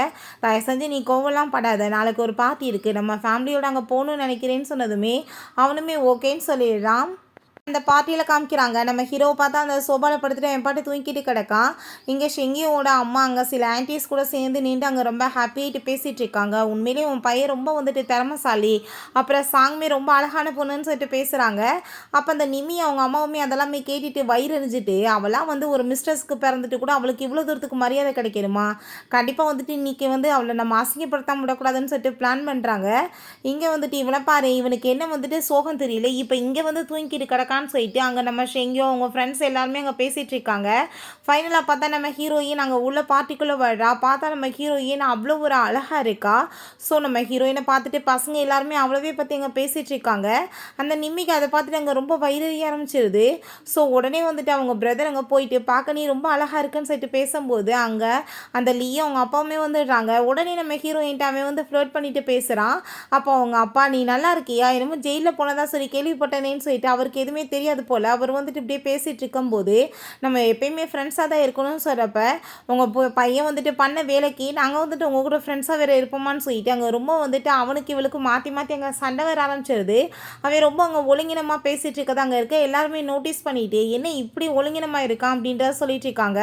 தயவு செஞ்சு நீ கோவலாம் படாத நாளைக்கு ஒரு பார்ட்டி இருக்குது நம்ம ஃபேமிலியோட அங்கே போகணும்னு நினைக்கிறேன்னு சொன்னதுமே அவனுமே ஓகேன்னு சொல்லிடுறான். அந்த பார்ட்டியில் காமிக்கிறாங்க நம்ம ஹீரோவை பார்த்தா அந்த சோபாவில் படுத்துட்டு என் பாட்டு தூங்கிட்டு கிடக்கான். இங்கே ஷெங்கியோட அம்மா அங்கே சில ஆன்டிஸ் கூட சேர்ந்து நின்று அங்கே ரொம்ப ஹாப்பியாகிட்டு பேசிகிட்டு இருக்காங்க. உண்மையிலேயே உன் பையன் ரொம்ப வந்துட்டு திறமசாலி அப்புறம் சாங்மே ரொம்ப அழகான பொண்ணுன்னு சொல்லிட்டு பேசுகிறாங்க. அப்போ அந்த நிமி அவங்க அம்மாவுமே அதெல்லாமே கேட்டுட்டு வயிறு எரிஞ்சிட்டு அவளாம் வந்து ஒரு மிஸ்டர்ஸ்க்கு பிறந்துட்டு கூட அவளுக்கு இவ்வளோ தூரத்துக்கு மரியாதை கிடைக்கணுமா கண்டிப்பாக வந்துட்டு இன்றைக்கி வந்து அவளை நம்ம அசிங்கப்படுத்தாம விடக்கூடாதுன்னு சொல்லிட்டு பிளான் பண்ணுறாங்க. இங்கே வந்துட்டு இவனை பாரு இவனுக்கு என்ன வந்துட்டு சோகம் தெரியல இப்போ இங்கே வந்து தூங்கிட்டு கிடக்கான் சொல்லிட்டு அங்கே நம்ம ஷெங்கியோ அவங்க ஃப்ரெண்ட்ஸ் எல்லாருமே அங்கே பேசிகிட்டு இருக்காங்க. ஃபைனலாக பார்த்தா நம்ம ஹீரோயின் அங்கே உள்ள பார்ட்டிக்குள்ளே வர்றா. பார்த்தா நம்ம ஹீரோயின் அவ்வளோ ஒரு அழகாக இருக்கா. ஸோ நம்ம ஹீரோயினை பார்த்துட்டு பசங்க எல்லாருமே அவ்வளோவே பற்றி அங்கே பேசிகிட்டு இருக்காங்க. அந்த நிம்மிக்கு அதை பார்த்துட்டு அங்கே ரொம்ப வயிறறிய ஆரம்பிச்சிருது. ஸோ உடனே வந்துட்டு அவங்க பிரதர் அங்கே போயிட்டு பார்க்க நீ ரொம்ப அழகாக இருக்குன்னு சொல்லிட்டு பேசும்போது அங்கே அந்த லீயும் அவங்க அப்பாவுமே வந்துடுறாங்க. உடனே நம்ம ஹீரோயின்ட்டு அவன் வந்து ஃப்ளர்ட் பண்ணிட்டு பேசுகிறான். அப்போ அவங்க அப்பா நீ நல்லா இருக்கியா என்னமோ ஜெயிலில் போனதா சரி கேள்விப்பட்டேனேன்னு சொல்லிட்டு அவருக்கு எதுவுமே தெரியாது போல் அவர் வந்துட்டு இப்படியே பேசிகிட்டு இருக்கும்போது நம்ம எப்பயுமே ஃப்ரெண்ட்ஸாக தான் இருக்கணும்னு சொல்கிறப்ப உங்கள் பையன் வந்துட்டு பண்ண வேலைக்கு நாங்கள் வந்துட்டு உங்கள் கூட ஃப்ரெண்ட்ஸாக வேறு இருப்போமான்னு சொல்லிட்டு அங்கே ரொம்ப வந்துட்டு அவனுக்கு இவளுக்கு மாற்றி மாற்றி அங்கே சண்டை வர ஆரம்பிச்சிருது. அவன் ரொம்ப அங்கே ஒழுங்கினமாக பேசிகிட்டு இருக்கதான் அங்கே இருக்க எல்லாருமே நோட்டீஸ் பண்ணிவிட்டு என்ன இப்படி ஒழுங்கினமாக இருக்கான் அப்படின்றத சொல்லிட்டு இருக்காங்க.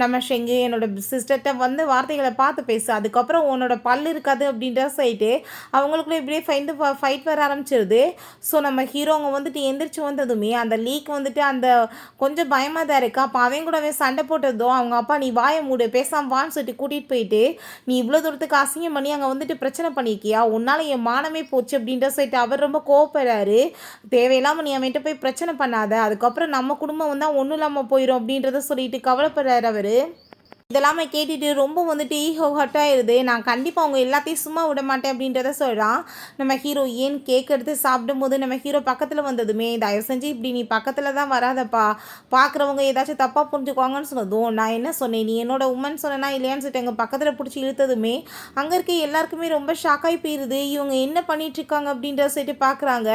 நம்ம ஷெங்கு என்னோட சிஸ்டர்கிட்ட வந்து வார்த்தைகளை பார்த்து பேசு அதுக்கப்புறம் உன்னோட பல் இருக்காது அப்படின்றத சொல்லிட்டு அவங்களுக்குள்ளே இப்படியே ஃபைட் வர ஆரம்பிச்சிருது. ஸோ நம்ம ஹீரோங்க வந்துட்டு எந்திரிச்சு வந்ததுமே அந்த லீக் வந்துட்டு அந்த கொஞ்சம் பயமாக தான் இருக்கா. அப்போ அவன் கூட அவன் சண்டை போட்டதும் அவங்க அப்பா நீ வாயை மூடு பேசாமல் வான்னு சொல்லிட்டு கூட்டிகிட்டு போயிட்டு நீ இவ்வளோ தூரத்துக்கு அசிங்கம் பண்ணி அங்கே வந்துட்டு பிரச்சனை பண்ணியிருக்கியா உன்னால் என் மானமே போச்சு அப்படின்ற சொல்லிட்டு அவர் ரொம்ப கோவப்படுறாரு. தேவையில்லாமல் நீ அவன்கிட்ட போய் பிரச்சனை பண்ணாத அதுக்கப்புறம் நம்ம குடும்பம் வந்தால் ஒன்றும் இல்லாமல் போயிடும் அப்படின்றத சொல்லிட்டு கவலைப்படுறாரு அவர். இதெல்லாமே கேட்டுட்டு ரொம்ப வந்துட்டு ஈகோ ஹர்ட் ஆயிடுது. நான் கண்டிப்பாக அவங்க எல்லாத்தையும் சும்மா விட மாட்டேன் அப்படின்றத சொல்கிறான். நம்ம ஹீரோ ஏன் கேக் எடுத்து சாப்பிடும்போது நம்ம ஹீரோ பக்கத்தில் வந்ததுமே தயவு செஞ்சு இப்படி நீ பக்கத்தில் தான் வராதப்பா பார்க்குறவங்க ஏதாச்சும் தப்பாக புரிஞ்சுக்குவாங்கன்னு சொன்னதும் நான் என்ன சொன்னேன் நீ என்னோட உமன் சொன்னா இல்லையான்னு சொல்லிட்டு எங்கள் பக்கத்தில் பிடிச்சி இழுத்ததுமே அங்கே இருக்க எல்லாருக்குமே ரொம்ப ஷாக்காகி போயிடுது. இவங்க என்ன பண்ணிகிட்ருக்காங்க அப்படின்றத சொல்லிட்டு பார்க்குறாங்க.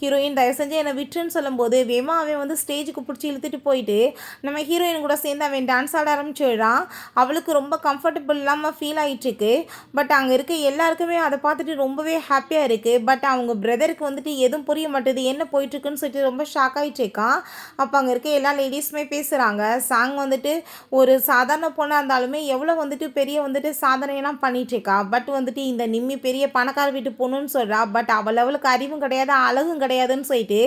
ஹீரோயின் தயவு செஞ்சு என்னை விட்டுருன்னு சொல்லும்போது வேமா அவன் வந்து ஸ்டேஜுக்கு பிடிச்சி இழுத்துட்டு போயிட்டு நம்ம ஹீரோயின் கூட சேர்ந்து அவன் டான்ஸ் ஆட ஆரம்பிச்சிடுறான். அவளுக்கு ரொம்ப கம்ஃபர்டபுள் இல்லாமல் ஃபீல் ஆகிட்டுருக்கு. பட் அங்கே இருக்க எல்லாருக்குமே அதை பார்த்துட்டு ரொம்பவே ஹாப்பியாக இருக்குது. பட் அவங்க பிரதருக்கு வந்துட்டு எதுவும் புரிய மாட்டேது, என்ன போயிட்டுருக்குன்னு சொல்லிட்டு ரொம்ப ஷாக் ஆகிட்டுருக்கான். அப்போ அங்கே இருக்க எல்லா லேடிஸுமே பேசுகிறாங்க. சாங் வந்துட்டு ஒரு சாதாரண பொண்ணாக இருந்தாலுமே எவ்வளோ வந்துட்டு பெரிய வந்துட்டு சாதனையெல்லாம் பண்ணிகிட்ருக்கா. பட் வந்துட்டு இந்த நிம்மி பெரிய பணக்கார வீட்டு பொண்ணுன்னு சொல்கிறா. பட் அவளுக்கு அறிவும் கிடையாது, அழகும் கிடையாதுன்னு சொல்லிட்டு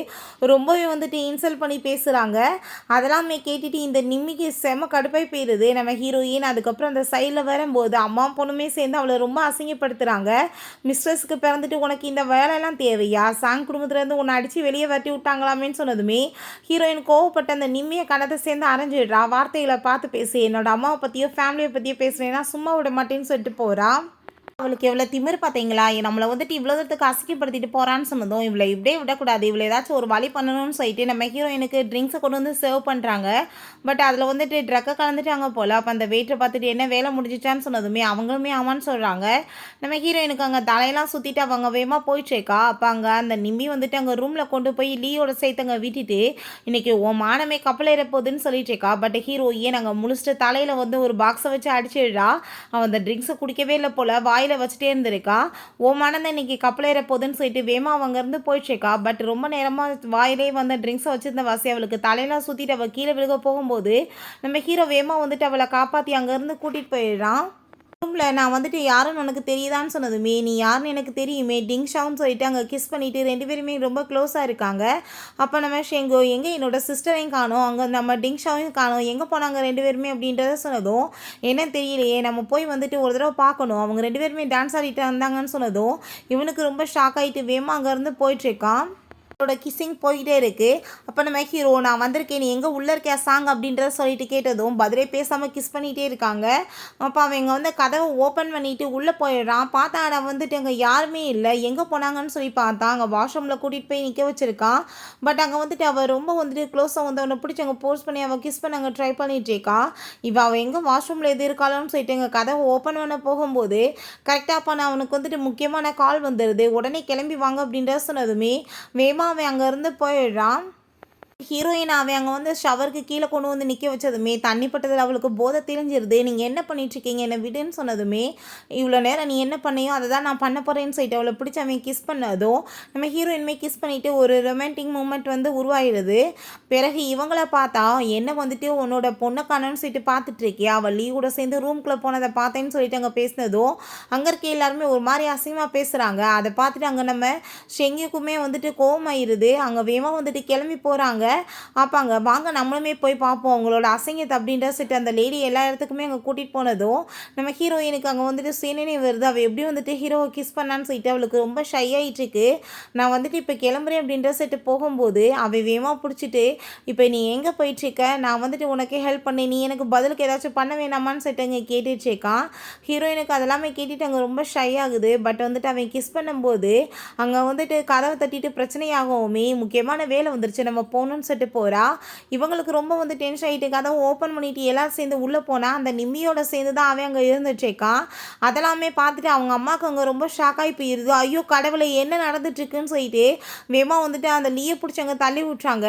ரொம்பவே வந்துட்டு இன்சல்ட் பண்ணி பேசுகிறாங்க. அதெல்லாமே கேட்டுட்டு இந்த நிம்மிக்கு செம கடுப்பாய் போயிடுது நம்ம ஹீரோயின். அதுக்கப்புறம் அந்த சைடில் வரும்போது அம்மா பொண்ணுமே சேர்ந்து அவளை ரொம்ப அசிங்கப்படுத்துகிறாங்க. மிஸ்ட்ரஸ்க்கு பிறந்துட்டு உனக்கு இந்த வேலையெல்லாம் தேவையா, சாங் குடும்பத்துலேருந்து உன்னை அடித்து வெளியே வரட்டி விட்டாங்களாமேன்னு சொன்னதுமே ஹீரோயின் கோவப்பட்ட அந்த நிம்மியை கணத்தை சேர்ந்து அரைஞ்சிடுறா. வார்த்தைகளை பார்த்து பேசு, என்னோட அம்மாவை பற்றியோ ஃபேமிலியை பற்றியோ பேசுகிறேன்னா சும்மா விட மாட்டேன்னு சொல்லிட்டு போகிறா. அவளுக்கு எவ்வளோ திமிர் பார்த்தீங்களா, நம்மளை வந்துட்டு இவ்வளோ தூரத்துக்கு அசிக்கப்படுத்திட்டு போகிறான்னு சொன்னதும் இவளை இப்படியே விடக்கூடாது, இவளை ஏதாச்சும் ஒரு வழி பண்ணணும்னு சொல்லிட்டு நம்ம ஹீரோயினுக்கு ட்ரிங்க்ஸை கொண்டு வந்து சர்வ் பண்ணுறாங்க. பட் அதில் வந்துட்டு ட்ரக்கை கலந்துட்டாங்க போல். அப்போ அந்த வெயிட்டரை பார்த்துட்டு என்ன வேலை முடிஞ்சிச்சான்னு சொன்னதுமே அவங்களுமே ஆமான்னு சொல்கிறாங்க. நம்ம ஹீரோயினுக்கு அங்கே தலையெல்லாம் சுற்றிட்டு அவங்க வேகமாக போயிட்டுருக்கா. அப்போ அங்கே அந்த நிம்மி வந்துட்டு அங்கே ரூமில் கொண்டு போய் லீயோட சேர்த்து அங்கே விட்டுட்டு இன்றைக்கி உன் மானமே கப்பல் ஏற போகுதுன்னு சொல்லிட்டு இருக்கா. பட் ஹீரோ ஏன் அங்கே முழிச்சிட்டு தலையில் வந்து ஒரு பாக்ஸை வச்சு அடிச்சிடுறா. அவன் அந்த ட்ரிங்க்ஸை குடிக்கவே இல்லை போல், வாயில் வச்சுட்டே இருந்திருக்கா. ஓமானந்த இன்னைக்கு கப்பலேற போதுன்னு சொல்லிட்டு வேமா அவங்க இருந்து போயிட்டுருக்கா. பட் ரொம்ப நேரமாக வாயிலே வந்து ட்ரிங்க்ஸை வச்சுருந்த வாசி அவளுக்கு தலையெல்லாம் சுற்றிட்டு அவள் கீழே விழுக போகும்போது நம்ம ஹீரோ வேமா வந்துட்டு அவளை காப்பாற்றி அங்கேருந்து கூட்டிகிட்டு போயிடுறான். ரூமில் நான் வந்துட்டு யாருன்னு உனக்கு தெரியுதான்னு சொன்னதுமே நீ யாருன்னு எனக்கு தெரியுமே டிங்ஷான்னு சொல்லிட்டு அங்கே கிஸ் பண்ணிவிட்டு 2 பேருமே ரொம்ப க்ளோஸாக இருக்காங்க. அப்போ நம்ம ஷெங்கோ எங்கே என்னோட சிஸ்டரையும் காணோம், அங்கே நம்ம டிங்ஷாவையும் காணோம், எங்கே போனாங்க 2 பேருமே அப்படின்றத சொன்னதும் என்ன தெரியலையே, நம்ம போய் வந்துட்டு ஒரு தடவை பார்க்கணும், அவங்க 2 பேருமே டான்ஸ் ஆடிட்டு வந்தாங்கன்னு சொன்னதும் இவனுக்கு ரொம்ப ஷாக் ஆகிட்டு வேமா அங்கேருந்து போயிட்டுருக்கான். கிஸ்ஸிங் போயிட்டே இருக்குது. அப்போ நம்ம ஹீரோ நான் வந்திருக்கேன், நீ எங்கே உள்ளே இருக்கியா சாங் அப்படின்றத சொல்லிட்டு கேட்டதும் பதிலே பேசாமல் கிஸ் பண்ணிகிட்டே இருக்காங்க. அப்போ அவங்க வந்து கதவை ஓப்பன் பண்ணிவிட்டு உள்ளே போயிடுறான். பார்த்தா நான் வந்துட்டு அங்கே யாருமே இல்லை, எங்கே போனாங்கன்னு சொல்லி பார்த்தா அங்கே வாஷ்ரூமில் கூட்டிகிட்டு போய் நிற்க வச்சுருக்கான். பட் அங்கே வந்துட்டு அவள் ரொம்ப வந்துட்டு க்ளோஸாக வந்து அவனை பிடிச்சி அங்கே போஸ்ட் பண்ணி அவள் கிஸ் பண்ண அங்கே ட்ரை பண்ணிகிட்டு இருக்கா. இவள் அவள் எங்கே வாஷ்ரூமில் எது இருக்காளோன்னு சொல்லிட்டு எங்கள் கதவை ஓப்பன் பண்ண போகும்போது கரெக்டாக அப்போ நான் அவனுக்கு வந்துட்டு முக்கியமான கால் வந்துடுது. உடனே கிளம்பி வாங்க அப்படின்றத சொன்னதுமே வேமா அவன் அங்கேருந்து போயிடுறான். ஹீரோயின் அவன் அங்கே வந்து ஷவருக்கு கீழே கொண்டு வந்து நிற்க வச்சதுமே தண்ணி பட்டதில் அவளுக்கு போதை தெரிஞ்சிருது. நீங்கள் என்ன பண்ணிட்டுருக்கீங்க, என்னை விடுன்னு சொன்னதுமே இவ்வளோ நேரம் நீ என்ன பண்ணியோ அதை தான் நான் பண்ண போகிறேன்னு சொல்லிட்டு அவளை பிடிச்சி அவன் கிஸ் பண்ணதும் நம்ம ஹீரோயின்மே கிஸ் பண்ணிவிட்டு ஒரு ரொமான்டிக் மூமெண்ட் வந்து உருவாகிடுது. பிறகு இவங்கள பார்த்தா என்ன வந்துட்டு உன்னோட பொண்ணை காணோன்னு சொல்லிட்டு பார்த்துட்ருக்கியா, அவள் லீவோட சேர்ந்து ரூம்குள்ளே போனதை பார்த்தேன்னு சொல்லிட்டு அங்கே பேசினதும் அங்கே இருக்க எல்லாருமே ஒரு மாதிரி அசிங்கமாக பேசுகிறாங்க. அதை பார்த்துட்டு அங்கே நம்ம ஷெங்கிக்குமே வந்துட்டு கோவமாயிருது. அங்கே வேகமாக வந்துட்டு கிளம்பி போகிறாங்க. அப்போ அங்கே வாங்க நம்மளுமே போய் பார்ப்போம் அவங்களோட அசிங்கத்தை அப்படின்ற சொல்லிட்டு அந்த லேடி எல்லா இடத்துக்குமே அங்கே கூட்டிகிட்டு போனதும் நம்ம ஹீரோயினுக்கு அங்கே வந்துட்டு சீனே வருது. அவள் எப்படி வந்துட்டு ஹீரோவை கிஸ் பண்ணான்னு சொல்லிட்டு அவளுக்கு ரொம்ப ஷை ஆகிட்டுருக்கு. நான் வந்துட்டு இப்போ கிளம்புறேன் அப்படின்ற சொல்லிட்டு போகும்போது அவள் வேகமாக பிடிச்சிட்டு இப்போ நீ எங்கே போயிட்டுருக்க, நான் வந்துட்டு உனக்கே ஹெல்ப் பண்ணேன், நீ எனக்கு பதிலுக்கு ஏதாச்சும் பண்ண வேணாமான்னு சொல்லிட்டு அங்கே கேட்டுட்ருக்கான். ஹீரோயினுக்கு அதெல்லாமே கேட்டுட்டு அங்கே ரொம்ப ஷை ஆகுது. பட் வந்துட்டு அவன் கிஸ் பண்ணும்போது அங்கே வந்துட்டு கதவை தட்டிட்டு பிரச்சனையாகவுமே முக்கியமான வேலை வந்துருச்சு, நம்ம போகணுன்னு சொல்லிட்டு போகிறா. இவங்களுக்கு ரொம்ப வந்து டென்ஷன் ஆகிட்டு கதவை ஓப்பன் பண்ணிவிட்டு எல்லோரும் சேர்ந்து உள்ளே போனால் அந்த நிம்மியோட சேர்ந்து தான் அவன் அங்கே இருந்துட்டுருக்கான். அதெல்லாமே பார்த்துட்டு அவங்க அம்மாவுக்கு அங்கே ரொம்ப ஷாக்காகி போயிடுது. ஐயோ கடவுளை என்ன நடந்துட்டுருக்குன்னு சொல்லிட்டு வேமா வந்துட்டு அந்த லீயை பிடிச்சி அங்கே தள்ளி விட்றாங்க.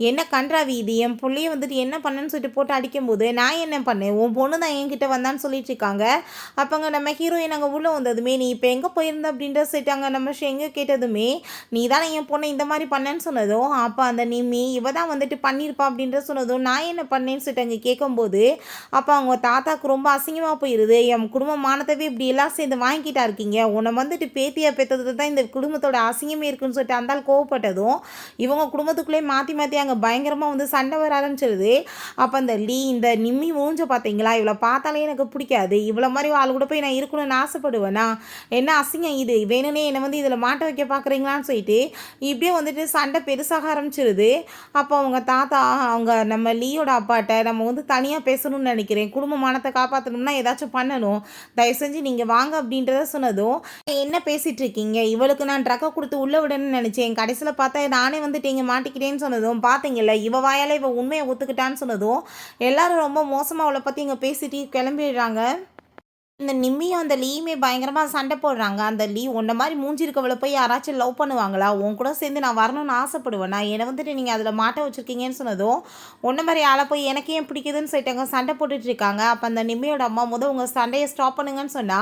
என்ன கன்றாவி இது, என் பிள்ளைய வந்துட்டு என்ன பண்ணேன்னு சொல்லிட்டு போட்டு அடிக்கும்போது நான் என்ன பண்ணேன், உன் பொண்ணு தான் என்கிட்ட வந்தான்னு சொல்லிட்டு இருக்காங்க. அப்போங்க நம்ம ஹீரோயின் அங்கே உள்ளே வந்ததுமே நீ இப்போ எங்கே போயிருந்த அப்படின்ற சொல்லிட்டாங்க. நம்ம எங்கே கேட்டதுமே நீ தானே என் பொண்ணை இந்த மாதிரி பண்ணேன்னு சொன்னதும் அப்போ அந்த நிம்மி இவ தான் வந்துட்டு பண்ணியிருப்பா அப்படின்ற சொன்னதும் நான் என்ன பண்ணேன்னு சொல்லிட்டு அங்கே கேட்கும்போது அப்போ அவங்க தாத்தாவுக்கு ரொம்ப அசிங்கமாக போயிடுது. என் குடும்ப மானத்தவே இப்படி எல்லாம் சேர்ந்து வாங்கிக்கிட்டா இருக்கீங்க, உன்னை வந்துட்டு பேத்தியாக பெற்றது தான் இந்த குடும்பத்தோட அசிங்கமே இருக்குன்னு சொல்லிட்டு அந்தால் கோவப்பட்டதும் இவங்க குடும்பத்துக்குள்ளே மாற்றி மாற்றி அங்கே பயங்கரமாக வந்து சண்டை வர ஆரம்பிச்சிருது. அப்போ அந்த இந்த நிம்மி மூஞ்ச பார்த்தீங்களா, இவளை பார்த்தாலே எனக்கு பிடிக்காது, இவ்வளோ மாதிரி ஆள் கூட போய் நான் இருக்கணும்னு ஆசைப்படுவேனா, என்ன அசிங்கம் இது, வேணும்னே என்னை வந்து இதில் மாட்ட வைக்க பார்க்குறீங்களான்னு சொல்லிட்டு இப்படியே வந்துட்டு சண்டை பெருசாக ஆரம்பிச்சிருது. அப்போ அவங்க தாத்தா அவங்க நம்ம லீயோட அப்பாட்ட நம்ம வந்து தனியாக பேசணும்னு நினைக்கிறேன், குடும்ப மானத்தை காப்பாற்றணும்னா ஏதாச்சும் பண்ணணும், தயவு செஞ்சு நீங்கள் வாங்க அப்படின்றத சொன்னதும் என்ன பேசிகிட்டு இருக்கீங்க, இவளுக்கு நான் ட்ரக்கை கொடுத்து உள்ளே விடணும்னு நினச்சேன், கடைசியில் பார்த்தா நானே வந்துட்டு இங்கே மாட்டிக்கிட்டேன்னு சொன்னதும் பார்த்தீங்கல்ல இவ வாயால் இவ உண்மையை ஒத்துக்கிட்டான்னு சொன்னதும் எல்லாரும் ரொம்ப மோசமாக அவளை பற்றி இங்கே பேசிட்டு கிளம்பிடுறாங்க. இந்த நிம்மியும் அந்த லீயுமே பயங்கரமா சண்டை போடுறாங்க. அந்த லீ உன்ன மாரி மூஞ்சி இருக்கவள போய் யாராச்சும் லவ் பண்ணுவாங்களா? உன் கூட சேர்ந்து நான் வரணும்னு ஆசைப்படுவேனா? என்ன வந்துட்டு நீங்க அதில மாட்ட வச்சுருக்கீங்கன்னு சொன்னதும், உன்ன மாரி ஆள போய் எனக்கு ஏன் பிடிக்குதுன்னு சொல்லிட்டு சண்டை போட்டுட்டு இருக்காங்க. அப்ப அந்த நிம்மியோட அம்மா உங்க சண்டைய ஸ்டாப் பண்ணுங்கன்னு சொன்னா,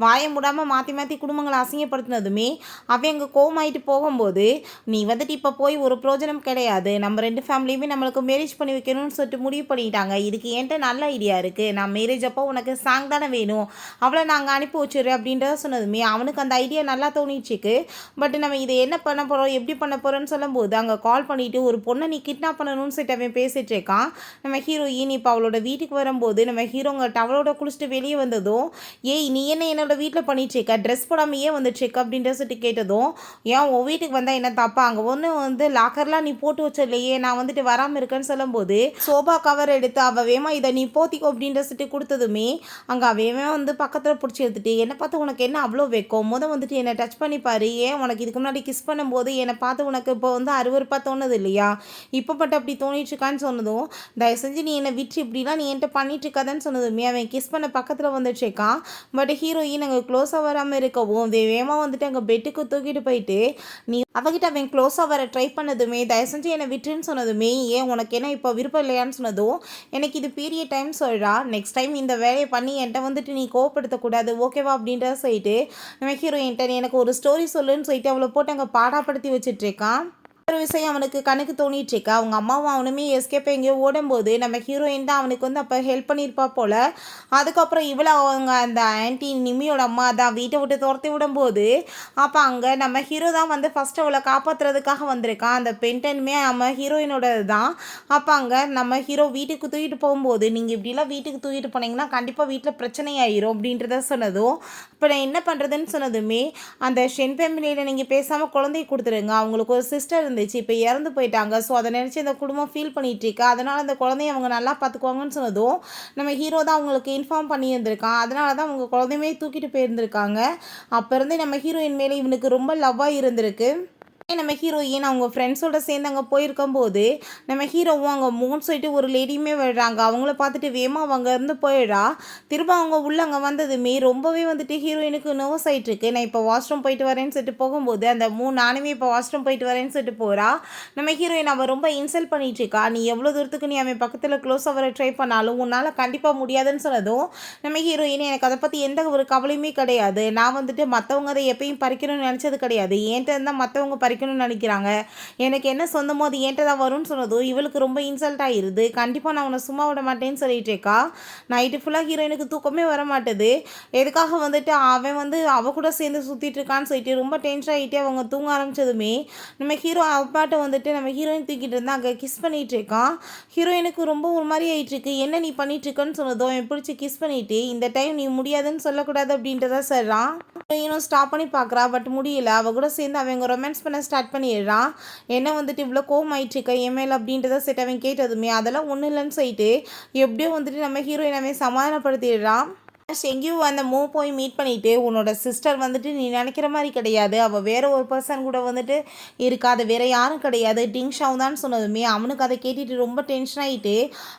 வாய மூடாம மாத்தி மாத்தி குடும்பங்கள அசிங்கப்படுத்தினதுமே, அவன் அங்க கோவமாயிட்டு போகும்போது, நீ வந்துட்டு இப்ப போய் ஒரு பிரயோஜனம் கிடையாது. நம்ம 2 ஃபேமிலியுமே நம்மளுக்கு மேரேஜ் பண்ணி வைக்கணும்னு சொல்லிட்டு முடிவு பண்ணிட்டாங்க. இதுக்கு என்ட்ட நல்ல ஐடியா இருக்கு. நான் மேரேஜ் அப்போ உனக்கு சாங் தானே வேணும். அவளை நாங்கள் அனுப்பி வச்சுடுறேன் அப்படின்றத சொன்னதுமே அவனுக்கு அந்த ஐடியா நல்லா தோணிச்சுக்கு. பட் நம்ம இதை என்ன பண்ண போகிறோம் எப்படி பண்ண போகிறோன்னு சொல்லும்போது அங்கே கால் பண்ணிவிட்டு ஒரு பொண்ணை நீ கிட்னாப் பண்ணணும்னு சொல்லிட்டு அவன் பேசிகிட்டு இருக்கான். நம்ம ஹீரோயின் இப்போ அவளோட வீட்டுக்கு வரும்போது நம்ம ஹீரோங்க டவலோட குளிச்சுட்டு வெளியே வந்ததும், ஏய் நீ என்ன என்னோட வீட்டில் பண்ணிட்டு இருக்க, ட்ரெஸ் போடாமல் ஏன் வந்துட்டுருக்க அப்படின்ற சொல்லிட்டு கேட்டதும், ஏன் உன் வீட்டுக்கு வந்தால் என்ன தப்பா, அங்கே ஒன்று லாக்கர்லாம் நீ போட்டு வச்சிடலையே, நான் வந்துட்டு வராமல் இருக்கேன்னு சொல்லும்போது சோபா கவர் எடுத்து அவள் வேமா இதை நீ போத்திக்கோ அப்படின்ற சொல்லிட்டு கொடுத்ததுமே அங்கே அவன் பக்கத்தில் பிடிச்சி எடுத்துட்டு, என்னை பார்த்து உனக்கு என்ன அவ்வளோ வைக்கும், வந்துட்டு என்னை டச் பண்ணி பாரு, ஏன் உனக்கு இதுக்கு முன்னாடி கிஸ் பண்ணும்போது என்னை பார்த்து உனக்கு இப்போ அருவருப்பாக தோணுது இல்லையா, இப்போ பட்டு அப்படி தோணிட்டுருக்கான்னு சொன்னதும், தயவு செஞ்சு நீ என்னை விட்டு இப்படிலாம் நீ என்கிட்ட பண்ணிட்டு இருக்காதன்னு சொன்னதுமே அவன் கிஸ் பண்ண பக்கத்தில் வந்துட்டுருக்கான். பட் ஹீரோயின் அங்கே க்ளோஸாக வராமல் இருக்கவும் வேகமாக வந்துட்டு அங்கே பெட்டுக்கு தூக்கிட்டு போயிட்டு, நீ அவகிட்ட அவன் க்ளோஸாக வர ட்ரை பண்ணதுமே தயவு செஞ்சு என்னை விட்டுன்னு சொன்னதுமே, ஏன் உனக்கு என்ன இப்போ விருப்பம் இல்லையான்னு சொன்னதும், எனக்கு இது பீரியட் டைம் சொல்கிறா, நெக்ஸ்ட் டைம் இந்த வேலையை பண்ணி என்கிட்ட வந்துட்டு நீ கோவப்படுத்தக்கூடாது ஓகேவா அப்படின்றத சொல்லிட்டு நம்ம ஹீரோயின்ட்ட நீ எனக்கு ஒரு ஸ்டோரி சொல்லுன்னு சொல்லிட்டு அவளை போட்டு அங்கே பாடாப்படுத்தி வச்சுட்ருக்கான். ஒரு விஷயம் அவனுக்கு கணக்கு தோணிட்டுருக்கு. அவங்க அம்மாவும் அவனுமே எஸ்கேப் எங்கேயோ ஓடும்போது நம்ம ஹீரோயின் தான் அவனுக்கு அப்போ ஹெல்ப் பண்ணியிருப்பா போல். அதுக்கப்புறம் இவ்வளோ அவங்க அந்த ஆன்டி நிம்மியோட அம்மா தான் வீட்டை விட்டு துரத்தி விடும்போது அப்போ அங்கே நம்ம ஹீரோ தான் ஃபஸ்ட்டு அவளை காப்பாற்றுறதுக்காக வந்திருக்கான். அந்த பென்டனுமே நம்ம ஹீரோயினோடது தான். அப்போ அங்கே நம்ம ஹீரோ வீட்டுக்கு தூக்கிட்டு போகும்போது, நீங்கள் இப்படிலாம் வீட்டுக்கு தூக்கிட்டு போனீங்கன்னா கண்டிப்பாக வீட்டில் பிரச்சனை ஆயிரும் அப்படின்றத சொன்னதும், இப்போ நான் என்ன பண்ணுறதுன்னு சொன்னதுமே, அந்த ஷென் ஃபேமிலியில் நீங்கள் பேசாமல் குழந்தைய கொடுத்துருங்க, அவங்களுக்கு ஒரு சிஸ்டர் இருந்துச்சு, இப்போ இறந்து போயிட்டாங்க, ஸோ அதை நினச்சி அந்த குடும்பம் ஃபீல் பண்ணிட்டு இருக்கா, அதனால் அந்த குழந்தைய அவங்க நல்லா பார்த்துக்குவாங்கன்னு சொன்னதும் நம்ம ஹீரோ தான் அவங்களுக்கு இன்ஃபார்ம் பண்ணியிருந்திருக்கான். அதனால தான் அவங்க குழந்தையுமே தூக்கிட்டு போயிருந்திருக்காங்க. அப்போ இருந்தே நம்ம ஹீரோயின் மேலே இவனுக்கு ரொம்ப லவ்வாக இருந்திருக்கு. நம்ம ஹீரோயின் அவங்க ஃப்ரெண்ட்ஸோட சேர்ந்து அங்கே போயிருக்கும்போது நம்ம ஹீரோவும் அங்கே மூணு சொல்லிட்டு ஒரு லேடியுமே விடுறாங்க. அவங்கள பார்த்துட்டு வேமா அவங்க இருந்து போயிடா. திரும்ப அவங்க உள்ள அங்கே வந்ததுமே ரொம்பவே ஹீரோயினுக்கு நர்வஸ் ஆகிட்டுருக்கு. நான் இப்போ வாஷ்ரூம் போயிட்டு வரேன்னு சொல்லிட்டு போகும்போது அந்த நானுமே இப்போ வாஷ்ரூம் போயிட்டு வரேன்னு சொல்லிட்டு போகிறா. நம்ம ஹீரோயின் அவள் ரொம்ப இன்சல்ட் பண்ணிகிட்ருக்கா. நீ எவ்வளோ தூரத்துக்கு நீ அவன் பக்கத்தில் க்ளோஸாக வர ட்ரை பண்ணாலும் உன்னால் கண்டிப்பாக முடியாதுன்னு சொன்னதும் நம்ம ஹீரோயின் எனக்கு அதை பற்றி எந்த ஒரு கவலையுமே கிடையாது. நான் மற்றவங்க அதை எப்பயும் பறிக்கணும்னு நினச்சது கிடையாது. ஏன்ட்டு இருந்தால் மற்றவங்க பறிக்கணும்னு நினைக்கிறாங்க. எனக்கு என்ன சொந்தமோ அது ஏன்ட்ட தான் வரும்னு சொன்னதும் இவளுக்கு ரொம்ப இன்சல்ட் ஆகிடுது. கண்டிப்பாக நான் உன்னை சும்மா விட மாட்டேன்னு சொல்லிட்டு இருக்கா. நைட்டு ஃபுல்லாக ஹீரோயினுக்கு தூக்கமே வர மாட்டுது. எதுக்காக அவன் அவ கூட சேர்ந்து சுற்றிட்டு இருக்கான்னு சொல்லிட்டு ரொம்ப டென்ஷன் ஆகிட்டே அவங்க தூங்க ஆரம்பிச்சதுமே நம்ம ஹீரோ அப்பாட்ட நம்ம ஹீரோயின் தூக்கிட்டு இருந்தால் அங்கே கிஸ் பண்ணிகிட்டு இருக்கான். ஹீரோயினுக்கு ரொம்ப ஒரு மாதிரி ஆகிட்டு இருக்கு. என்ன நீ பண்ணிட்டு இருக்கன்னு சொன்னதும் அவன் பிடிச்சி கிஸ் பண்ணிட்டு, இந்த டைம் நீ முடியாதுன்னு சொல்லக்கூடாது அப்படின்றத சொல்கிறான். ஹீரோயினும் ஸ்டாப் பண்ணி பார்க்குறா. பட் முடியல. அவ கூட சேர்ந்து அவங்க ரொமான்ஸ் பண்ண ஸ்டார்ட் பண்ணிடுறான். என்ன இவ்வளோ கோவம் ஆயிட்டுருக்க என் மேல் அப்படின்றத செட் அவன் கேட்டதுமே அதெல்லாம் ஒன்றும் இல்லைன்னு சொல்லிட்டு எப்படியோ நம்ம ஹீரோயின் அவன் சமாதானப்படுத்திடுறான். எங்கேயும் அந்த போய் மீட் பண்ணிவிட்டு உன்னோட சிஸ்டர் நீ நினைக்கிற மாதிரி கிடையாது, அவள் வேறு ஒரு பர்சன் கூட இருக்கா, அது வேறு யாரும் கிடையாது, டிங்ஷாவும் தான் சொன்னதுமே அவனுக்கு அதை கேட்டுட்டு ரொம்ப டென்ஷன் ஆகிட்டு